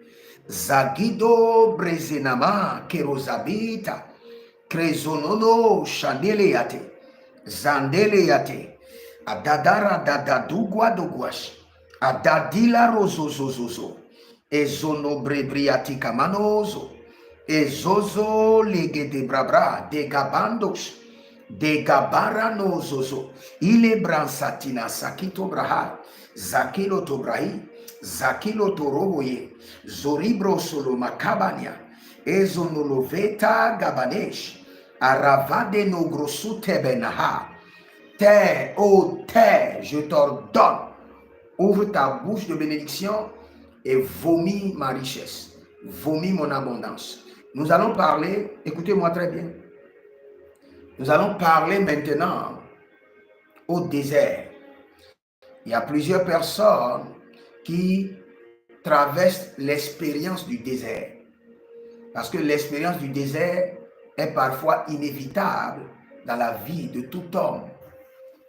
zagido brezenama kerozabita, krezonono shandeleate, zandeleate, adadara dadadugwa dogwash, adadila rozozozozo, ezono brebriati kamanozo, ezozo legede brabra de gabandos, de gabara no zozo, ile bransatina sakito braha, zakilo tobrahi, zakilo toroboye, zoribro solo makabania, ezonoloveta gabanesh, aravade no grosu tebenaha, terre, ô terre, je t'ordonne, ouvre ta bouche de bénédiction et vomis ma richesse, vomis mon abondance. Nous allons parler, écoutez-moi très bien, nous allons parler maintenant au désert. Il y a plusieurs personnes qui traversent l'expérience du désert. Parce que l'expérience du désert est parfois inévitable dans la vie de tout homme.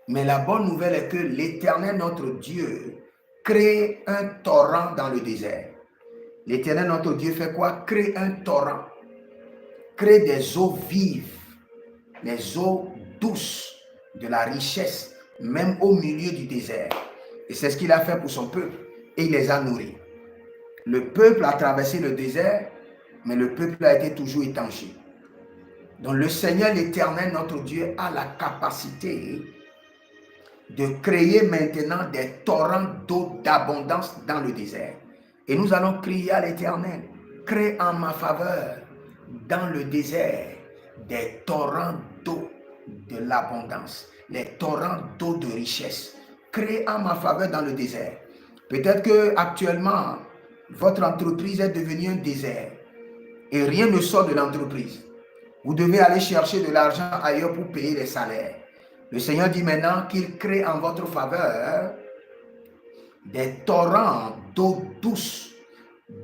Mais la bonne nouvelle est que l'Éternel, notre Dieu, crée un torrent dans le désert. L'Éternel, notre Dieu, fait quoi? Crée un torrent. Crée des eaux vives, les eaux douces, de la richesse, même au milieu du désert. Et c'est ce qu'il a fait pour son peuple. Et il les a nourris. Le peuple a traversé le désert, mais le peuple a été toujours étanché. Donc le Seigneur, l'Éternel, notre Dieu, a la capacité de créer maintenant des torrents d'eau d'abondance dans le désert. Et nous allons prier à l'Éternel, crée en ma faveur dans le désert des torrents d'eau de l'abondance, les torrents d'eau de richesse. Crée en ma faveur dans le désert. Peut-être que actuellement votre entreprise est devenue un désert et rien ne sort de l'entreprise. Vous devez aller chercher de l'argent ailleurs pour payer les salaires. Le Seigneur dit maintenant qu'il crée en votre faveur des torrents d'eau douce,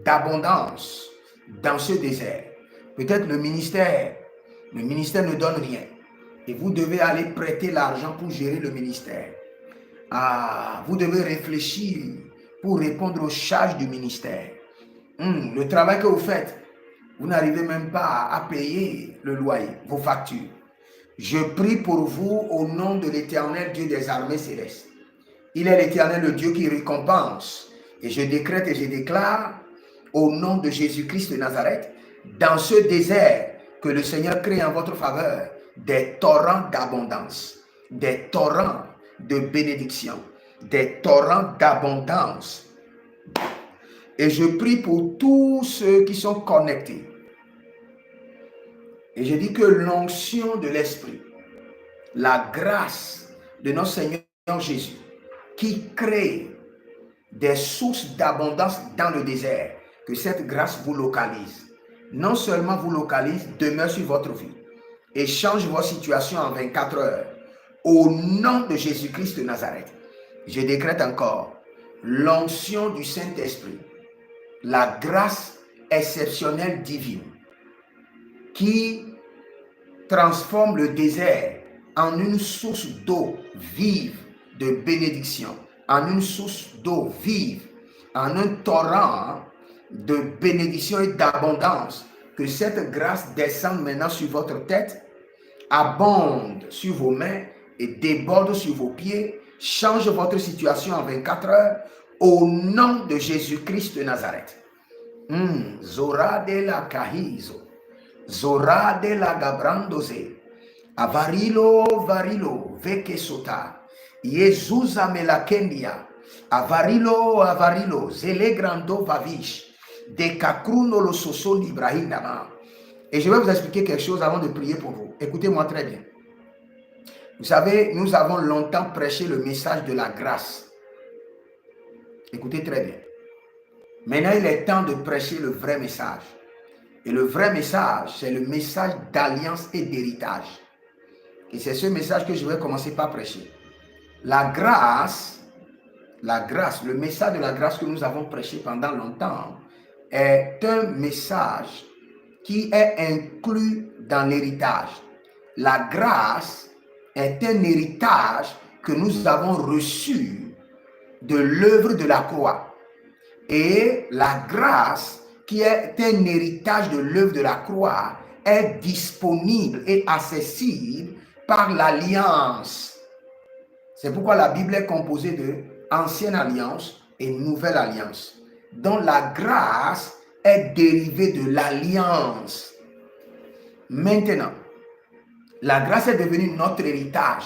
d'abondance dans ce désert. Peut-être le ministère ne donne rien. Et vous devez aller prêter l'argent pour gérer le ministère. Vous devez réfléchir pour répondre aux charges du ministère. Le travail que vous faites, vous n'arrivez même pas à payer le loyer, vos factures. Je prie pour vous au nom de l'Éternel Dieu des armées célestes. Il est l'Éternel, le Dieu qui récompense. Et je décrète et je déclare au nom de Jésus-Christ de Nazareth, dans ce désert que le Seigneur crée en votre faveur, des torrents d'abondance, des torrents de bénédiction, des torrents d'abondance. Et je prie pour tous ceux qui sont connectés. Et je dis que l'onction de l'Esprit, la grâce de notre Seigneur Jésus, qui crée des sources d'abondance dans le désert, que cette grâce vous localise. Non seulement vous localise, demeure sur votre vie et change votre situation en 24 heures. Au nom de Jésus-Christ de Nazareth, je décrète encore l'onction du Saint-Esprit, la grâce exceptionnelle divine qui transforme le désert en une source d'eau vive de bénédiction, en une source d'eau vive, en un torrent de bénédiction et d'abondance. Que cette grâce descende maintenant sur votre tête, abonde sur vos mains et déborde sur vos pieds, change votre situation en 24 heures au nom de Jésus-Christ de Nazareth. Zora de la Kahizo, Zora de la Gabrandoze, Avarilo Varilo Veke Sota, Yezuza Melakendia, Avarilo Zelegrando Vavish, de Kakruno lo Soso Ibrahim Dama. Et je vais vous expliquer quelque chose avant de prier pour vous. Écoutez-moi très bien. Vous savez, nous avons longtemps prêché le message de la grâce. Écoutez très bien. Maintenant, il est temps de prêcher le vrai message. Et le vrai message, c'est le message d'alliance et d'héritage. Et c'est ce message que je vais commencer par prêcher. La grâce, le message de la grâce que nous avons prêché pendant longtemps est un message qui est inclus dans l'héritage. La grâce est un héritage que nous avons reçu de l'œuvre de la croix. Et la grâce, qui est un héritage de l'œuvre de la croix, est disponible et accessible par l'alliance. C'est pourquoi la Bible est composée de ancienne alliance et nouvelle alliance, dont la grâce est dérivée de l'alliance. Maintenant, La grâce est devenue notre héritage.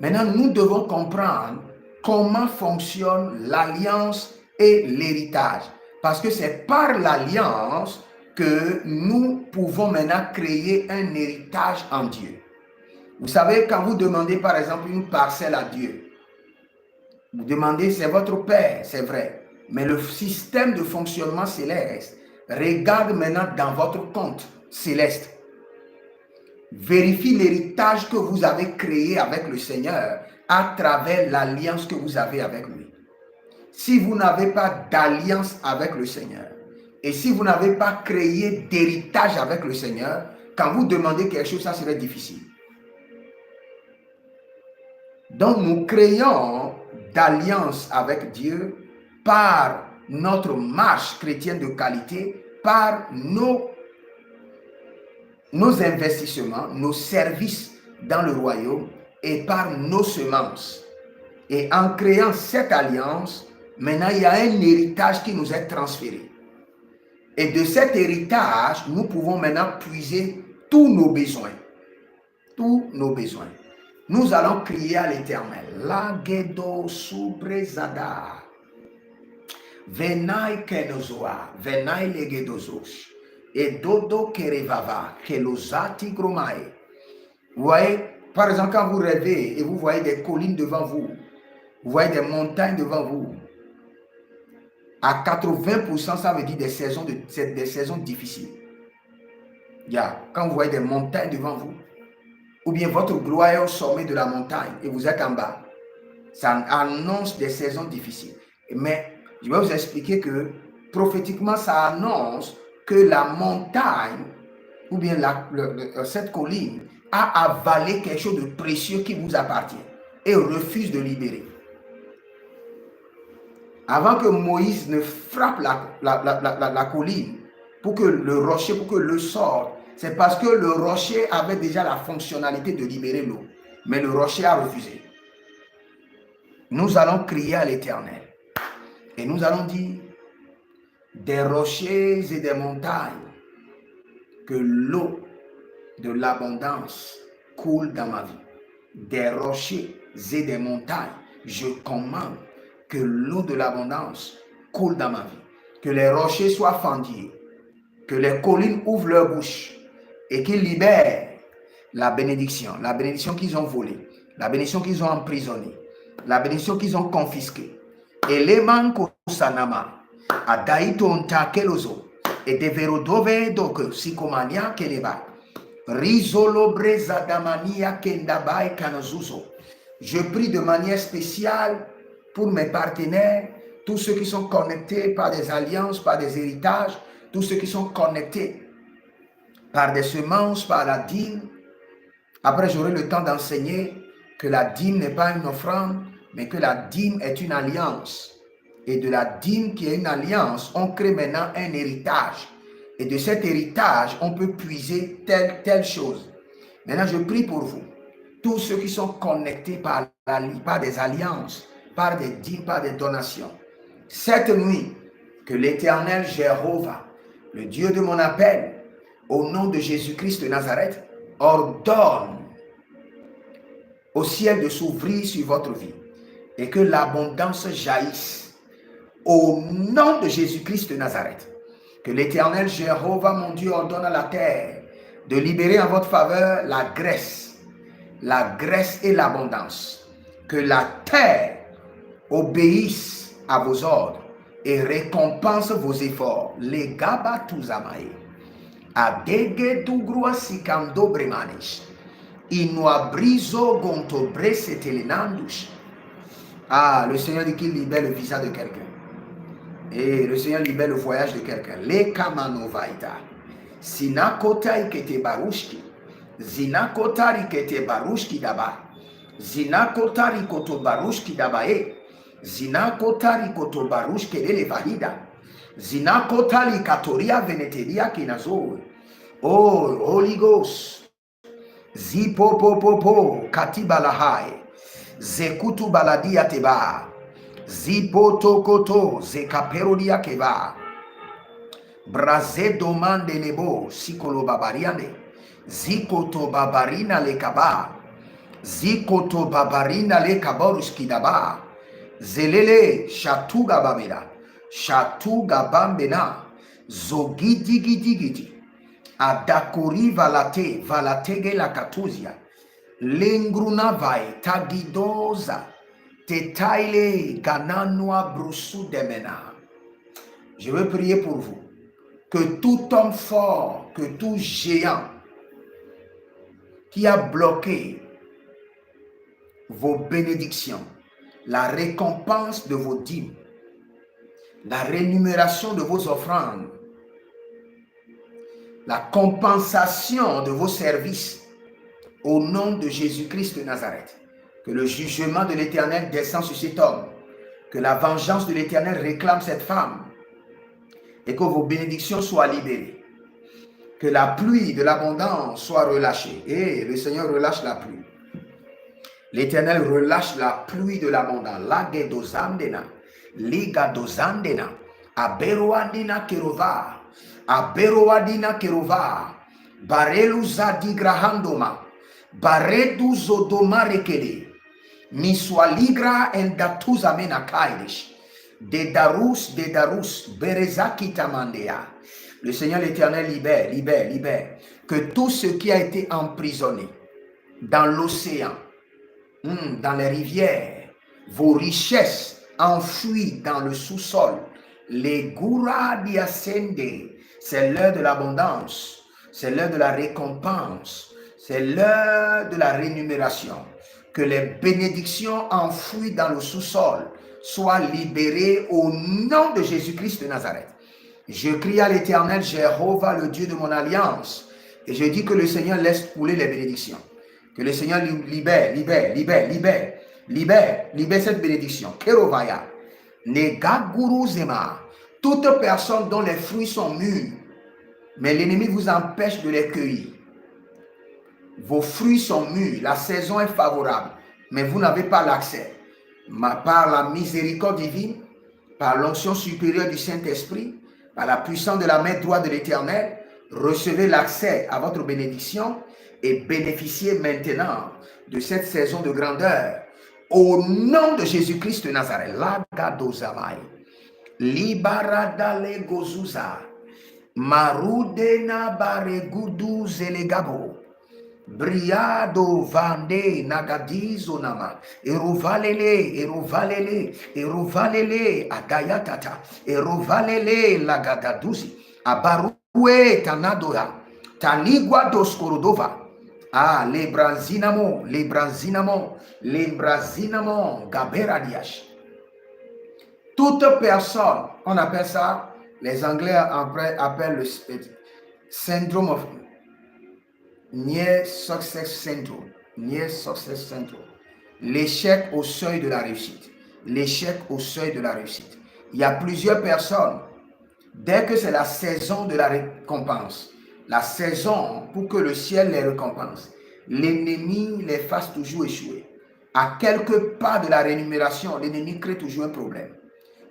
Maintenant, nous devons comprendre comment fonctionne l'alliance et l'héritage. Parce que c'est par l'alliance que nous pouvons maintenant créer un héritage en Dieu. Vous savez, quand vous demandez par exemple une parcelle à Dieu, vous demandez, c'est votre Père, c'est vrai. Mais le système de fonctionnement céleste regarde maintenant dans votre compte céleste. Vérifie l'héritage que vous avez créé avec le Seigneur à travers l'alliance que vous avez avec lui. Si vous n'avez pas d'alliance avec le Seigneur et si vous n'avez pas créé d'héritage avec le Seigneur, quand vous demandez quelque chose, ça serait difficile. Donc nous créons d'alliance avec Dieu par notre marche chrétienne de qualité, par nos investissements, nos services dans le royaume et par nos semences. Et en créant cette alliance, maintenant il y a un héritage qui nous est transféré. Et de cet héritage, nous pouvons maintenant puiser tous nos besoins. Tous nos besoins. Nous allons crier à l'Éternel. Lagedo subrezada. Venai kenozoa. Venai legedozos. Et dodo kerevava. Kelosati gromae. Vous voyez, par exemple, quand vous rêvez et vous voyez des collines devant vous, vous voyez des montagnes devant vous, à 80%, ça veut dire des saisons difficiles. Quand vous voyez des montagnes devant vous, ou bien votre gloire est au sommet de la montagne et vous êtes en bas, ça annonce des saisons difficiles. Mais je vais vous expliquer que prophétiquement, ça annonce que la montagne, ou bien cette colline, a avalé quelque chose de précieux qui vous appartient et refuse de libérer. Avant que Moïse ne frappe la colline pour que le rocher, pour que l'eau sorte, c'est parce que le rocher avait déjà la fonctionnalité de libérer l'eau. Mais le rocher a refusé. Nous allons crier à l'Éternel. Et nous allons dire, des rochers et des montagnes, que l'eau de l'abondance coule dans ma vie. Des rochers et des montagnes, je commande que l'eau de l'abondance coule dans ma vie. Que les rochers soient fendus, que les collines ouvrent leur bouche et qu'ils libèrent la bénédiction qu'ils ont volée, la bénédiction qu'ils ont emprisonnée, la bénédiction qu'ils ont confisquée. Et les manko sanama, adaito ontakelozo, et deverodove doke sikomania keleba, rizolo breza damania kendabai kanazuzo. Je prie de manière spéciale pour mes partenaires, tous ceux qui sont connectés par des alliances, par des héritages, tous ceux qui sont connectés par des semences, par la dîme. Après, j'aurai le temps d'enseigner que la dîme n'est pas une offrande, mais que la dîme est une alliance. Et de la dîme qui est une alliance, on crée maintenant un héritage. Et de cet héritage, on peut puiser telle chose. Maintenant, je prie pour vous. Tous ceux qui sont connectés par des alliances, par des dîmes, par des donations. Cette nuit, que l'Éternel Jéhovah, le Dieu de mon appel, au nom de Jésus-Christ de Nazareth, ordonne au ciel de s'ouvrir sur votre vie et que l'abondance jaillisse au nom de Jésus-Christ de Nazareth. Que l'Éternel Jéhovah, mon Dieu, ordonne à la terre de libérer en votre faveur la graisse et l'abondance. Que la terre obéisse à vos ordres et récompense vos efforts. Les gaba tuzamae. Adege tugrua sikando bremanish. Inuabrizo gonto brese telenandus. Ah, le Seigneur dit qu'il libère le visa de quelqu'un. Et le Seigneur libère le voyage de quelqu'un. Le kamanovaita. Sinakota ikete barushki. Zinakota rikete barushki daba. Zinakota rikoto barushki dabae. Zinakota rikoto barushki dele vahida. Zinakota likatoria veneteria kinazo. Oh, Holy Ghost. Zipopopopo katibalahai. Zekutu baladia teba. Zipotokoto zekaperodia keba. Braze domande lebo sikolo babariane. Zikoto babarina le kaba. Zikoto babarina le kaboruskidaba. Zelele shatuga babela. Shatuga bambena. Zogidi gidi gidi. Adakori valatege la katuzia. Lengruna vai tagidoza. Tetaile gananwa brusu demena. Je veux prier pour vous. Que tout homme fort, que tout géant qui a bloqué vos bénédictions, la récompense de vos dîmes, la rémunération de vos offrandes, la compensation de vos services, au nom de Jésus-Christ de Nazareth, que le jugement de l'Éternel descend sur cet homme, que la vengeance de l'Éternel réclame cette femme, et que vos bénédictions soient libérées, que la pluie de l'abondance soit relâchée. Et le Seigneur relâche la pluie. L'Éternel relâche la pluie de l'abondance. Lagedozandena, ligadozandena, aberoadina kerova, aberoadina kerova, bareluza digrahandoma, bareduzodoma rekele, miswaligra endatuzamena kaidish. De Darus, Berezaki Tamandea. Le Seigneur l'Éternel libère, libère, libère. Que tout ce qui a été emprisonné dans l'océan, dans les rivières, vos richesses enfouies dans le sous-sol, les goura diascende, c'est l'heure de l'abondance, c'est l'heure de la récompense, c'est l'heure de la rémunération. Que les bénédictions enfouies dans le sous-sol soient libérées au nom de Jésus-Christ de Nazareth. Je crie à l'Éternel, Jéhovah, le Dieu de mon alliance, et je dis que le Seigneur laisse couler les bénédictions. Que le Seigneur libère cette bénédiction. Kerovaya, Negaguru Zema, toute personne dont les fruits sont mûrs, mais l'ennemi vous empêche de les cueillir. Vos fruits sont mûrs, la saison est favorable, mais vous n'avez pas l'accès. Par la miséricorde divine, par l'onction supérieure du Saint-Esprit, par la puissance de la main droite de l'Éternel, recevez l'accès à votre bénédiction et bénéficiez maintenant de cette saison de grandeur. Au nom de Jésus-Christ de Nazareth, Lagadozamai, Libaradale Gozuza, Marudena Baregudu Zelegabo, Briado Vande Nagadizo Nama, Eruvalele, Agayatata, Eruvalele Lagadaduzi, Abarue Tanadora, Tanigua Doskorodova, Lebranzinamo, Gaberadiash. Toute personne, on appelle ça, les Anglais appellent le syndrome of Near Success Syndrome. L'échec au seuil de la réussite. L'échec au seuil de la réussite. Il y a plusieurs personnes, dès que c'est la saison de la récompense, la saison pour que le ciel les récompense, l'ennemi les fasse toujours échouer. À quelques pas de la rémunération, l'ennemi crée toujours un problème.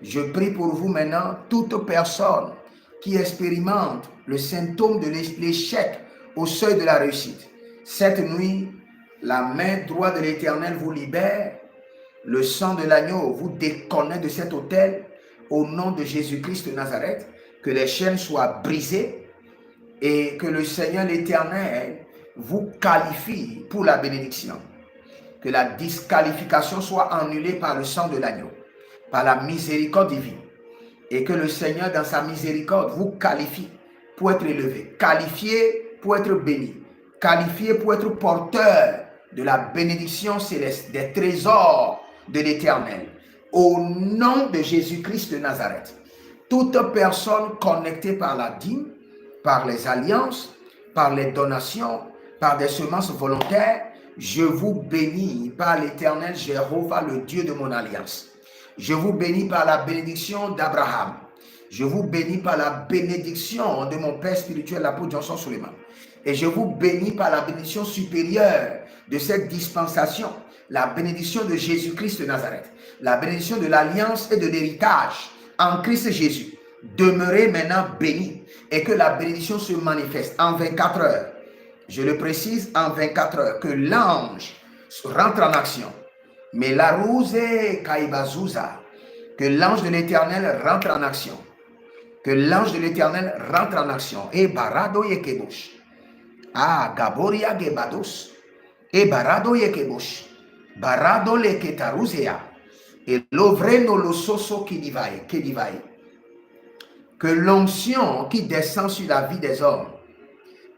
Je prie pour vous maintenant, toute personne qui expérimente le symptôme de l'échec au seuil de la réussite. Cette nuit, la main droite de l'Éternel vous libère. Le sang de l'agneau vous déconnecte de cet autel au nom de Jésus-Christ de Nazareth. Que les chaînes soient brisées et que le Seigneur l'Éternel vous qualifie pour la bénédiction. Que la disqualification soit annulée par le sang de l'agneau, par la miséricorde divine. Et que le Seigneur, dans sa miséricorde, vous qualifie pour être élevé, qualifié pour être béni, qualifié pour être porteur de la bénédiction céleste, des trésors de l'Éternel. Au nom de Jésus-Christ de Nazareth, toute personne connectée par la dîme, par les alliances, par les donations, par des semences volontaires, je vous bénis par l'Éternel Jéhovah, le Dieu de mon alliance. Je vous bénis par la bénédiction d'Abraham. Je vous bénis par la bénédiction de mon Père spirituel, l'apôtre Johnson Suleiman. Et je vous bénis par la bénédiction supérieure de cette dispensation, la bénédiction de Jésus-Christ de Nazareth, la bénédiction de l'alliance et de l'héritage en Christ Jésus. Demeurez maintenant bénis et que la bénédiction se manifeste en 24 heures, je le précise, en 24 heures, que l'ange rentre en action. Mais la rose Kaibazuza, que l'ange de l'Éternel rentre en action. Que l'ange de l'Éternel rentre en action. Et barado yekebush. Ah, Gaboria gebados. Et barado yekebush. Barado le ketaruzea. Et l'ovreno lo soso qui divaille. Que l'onction qui descend sur la vie des hommes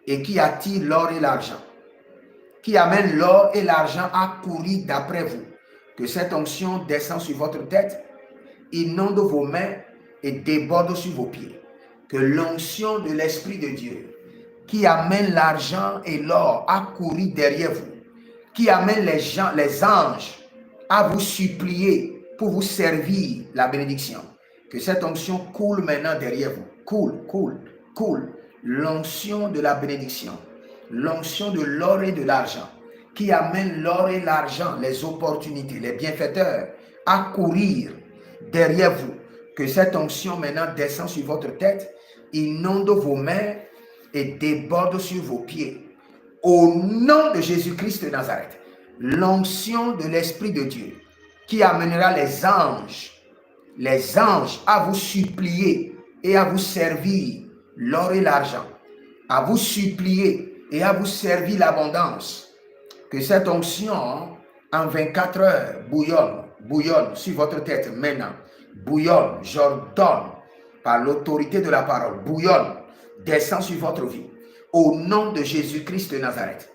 et qui attire l'or et l'argent, qui amène l'or et l'argent à courir d'après vous, que cette onction descend sur votre tête, inonde vos mains et déborde sur vos pieds. Que l'onction de l'Esprit de Dieu, qui amène l'argent et l'or à courir derrière vous, qui amène les anges à vous supplier pour vous servir la bénédiction, que cette onction coule maintenant derrière vous. Coule. L'onction de la bénédiction, l'onction de l'or et de l'argent, qui amène l'or et l'argent, les opportunités, les bienfaiteurs à courir derrière vous. Que cette onction maintenant descend sur votre tête, inonde vos mains et déborde sur vos pieds. Au nom de Jésus-Christ de Nazareth, l'onction de l'Esprit de Dieu qui amènera les anges à vous supplier et à vous servir l'or et l'argent, à vous supplier et à vous servir l'abondance. Que cette onction en 24 heures bouillonne sur votre tête maintenant. Bouillonne, j'ordonne par l'autorité de la parole, bouillonne, descend sur votre vie. Au nom de Jésus-Christ de Nazareth,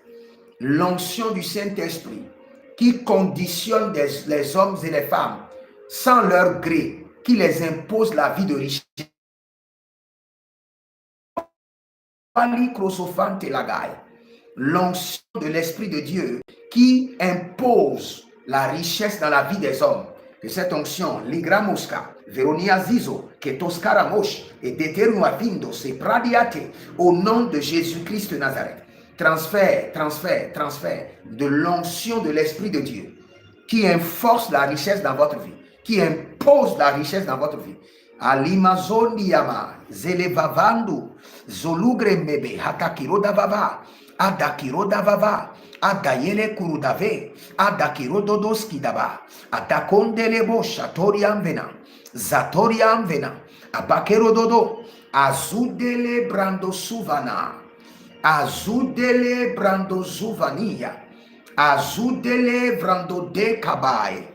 l'onction du Saint-Esprit qui conditionne les hommes et les femmes sans leur gré, qui les impose la vie de richesse. L'onction de l'Esprit de Dieu qui impose la richesse dans la vie des hommes. Que cette onction, Ligramoska, Veronia Zizo, Ketoscaramosh et Deteruavindo, se pradiate au nom de Jésus-Christ de Nazareth. Transfert de l'onction de l'Esprit de Dieu qui enforce la richesse dans votre vie, qui impose la richesse dans votre vie. Alimazoniama, Zelevavandu, Zolugre Mebe, Hatakiro Davava, Adakiro Davava, Adayele Kurudave, Adakiro Dodoski Daba, Adakondelebo, Shatoriam Vena, Zatoriam Vena, Abakero Dodo, Azudele Brando Suvana, Azudele Brando Zuvania, Azudele Brando de Kabai,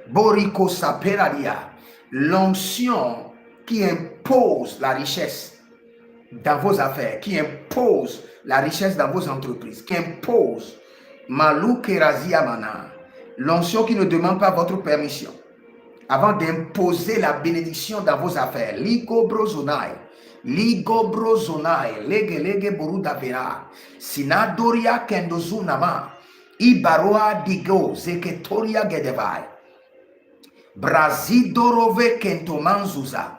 Boriko Saperalia, l'onction qui impose la richesse dans vos affaires, qui impose la richesse dans vos entreprises, qui impose Malou Keraziamana, l'onction qui ne demande pas votre permission avant d'imposer la bénédiction dans vos affaires. Ligo Brozonai, Lege Boruda Vera, Sinadoria Kendozunama, Ibaroa Digo, Zeketoria Gedevai, Brazidorove Kentomanzuza,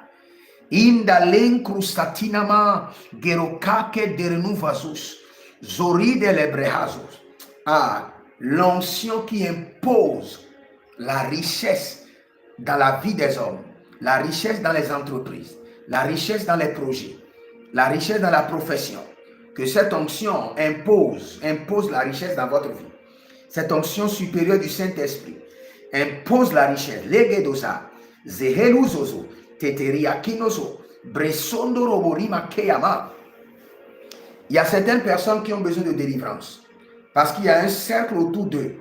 Indalen Krustatinama, Gerokake Derenuvazus, Zoride Lebrehazos. Ah, l'onction qui impose la richesse dans la vie des hommes, la richesse dans les entreprises, la richesse dans les projets, la richesse dans la profession. Que cette onction impose la richesse dans votre vie. Cette onction supérieure du Saint-Esprit impose la richesse. Legedosa, Zeheluzozo, Teteriakinoso, Bresondo Roborima Keyama. Il y a certaines personnes qui ont besoin de délivrance parce qu'il y a un cercle autour d'eux.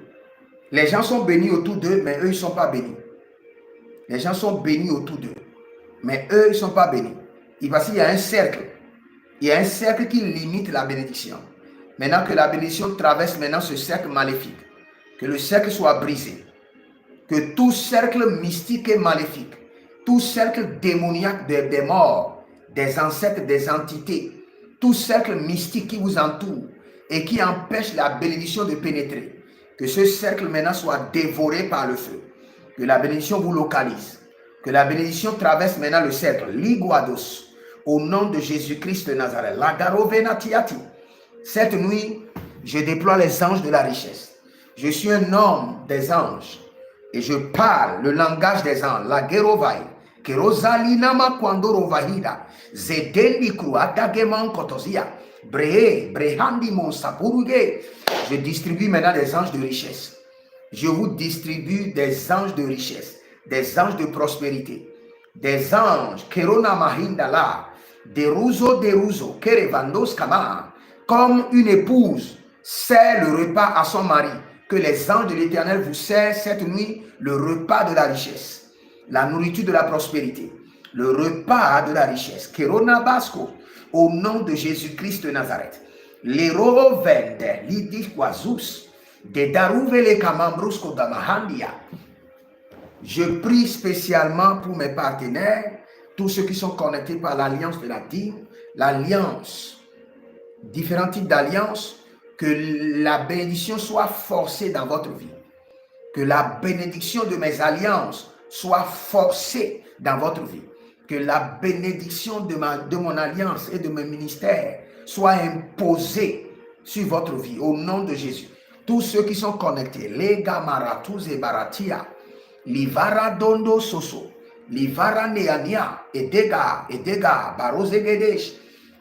Les gens sont bénis autour d'eux, mais eux, ils ne sont pas bénis. Les gens sont bénis autour d'eux, mais eux, ils ne sont pas bénis. Parce qu'il y a un cercle. Il y a un cercle qui limite la bénédiction. Maintenant que la bénédiction traverse maintenant ce cercle maléfique, que le cercle soit brisé. Que tout cercle mystique et maléfique, tout cercle démoniaque des morts, des ancêtres, des entités, tout cercle mystique qui vous entoure et qui empêche la bénédiction de pénétrer, que ce cercle maintenant soit dévoré par le feu. Que la bénédiction vous localise. Que la bénédiction traverse maintenant le cercle. Liguados, au nom de Jésus-Christ de Nazareth. Lagarovenatiati. Cette nuit, je déploie les anges de la richesse. Je suis un homme des anges. Et je parle le langage des anges. La gerovai. Que Rosalinama quando rovahida. Zedeli kruata geman kotozia. Je distribue maintenant des anges de richesse. Je vous distribue des anges de richesse, des anges de prospérité, des anges, Kerona Mahindala, des Ruzo, Kerevandos Kama, comme une épouse sert le repas à son mari, que les anges de l'Éternel vous servent cette nuit le repas de la richesse, la nourriture de la prospérité, le repas de la richesse. Kerona Basco, au nom de Jésus-Christ de Nazareth. L'héros vende, l'idis quazus, de Darouvele Kamambrusko Damahandia. Je prie spécialement pour mes partenaires, tous ceux qui sont connectés par l'alliance de la dîme, l'alliance, différents types d'alliances, que la bénédiction soit forcée dans votre vie. Que la bénédiction de mes alliances soit forcée dans votre vie. Que la bénédiction de mon alliance et de mes ministères soit imposée sur votre vie au nom de Jésus. Tous ceux qui sont connectés, les Gamaratus et Baratia, Livara Dondo Soso, Livara Neania, Edega, Barozegedesh,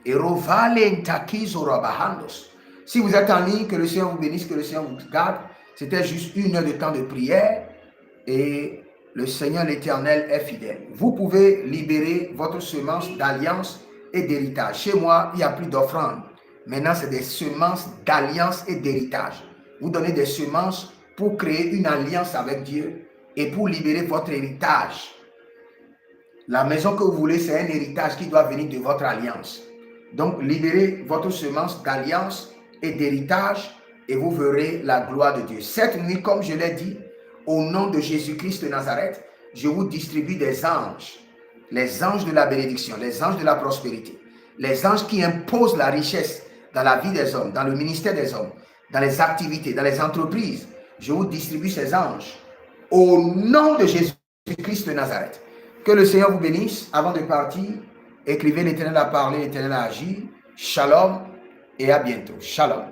et Rovale Ntakizo Rabahandos. Si vous êtes en ligne, que le Seigneur vous bénisse, que le Seigneur vous garde. C'était juste 1 heure de temps de prière et le Seigneur l'Éternel est fidèle. Vous pouvez libérer votre semence d'alliance et d'héritage. Chez moi, il n'y a plus d'offrande. Maintenant, c'est des semences d'alliance et d'héritage. Vous donnez des semences pour créer une alliance avec Dieu et pour libérer votre héritage. La maison que vous voulez, c'est un héritage qui doit venir de votre alliance. Donc, libérez votre semence d'alliance et d'héritage et vous verrez la gloire de Dieu. Cette nuit, comme je l'ai dit, au nom de Jésus-Christ de Nazareth, je vous distribue des anges, les anges de la bénédiction, les anges de la prospérité, les anges qui imposent la richesse dans la vie des hommes, dans le ministère des hommes, dans les activités, dans les entreprises. Je vous distribue ces anges au nom de Jésus-Christ de Nazareth. Que le Seigneur vous bénisse. Avant de partir, écrivez: l'Éternel a parlé, l'Éternel a agi. Shalom et à bientôt. Shalom.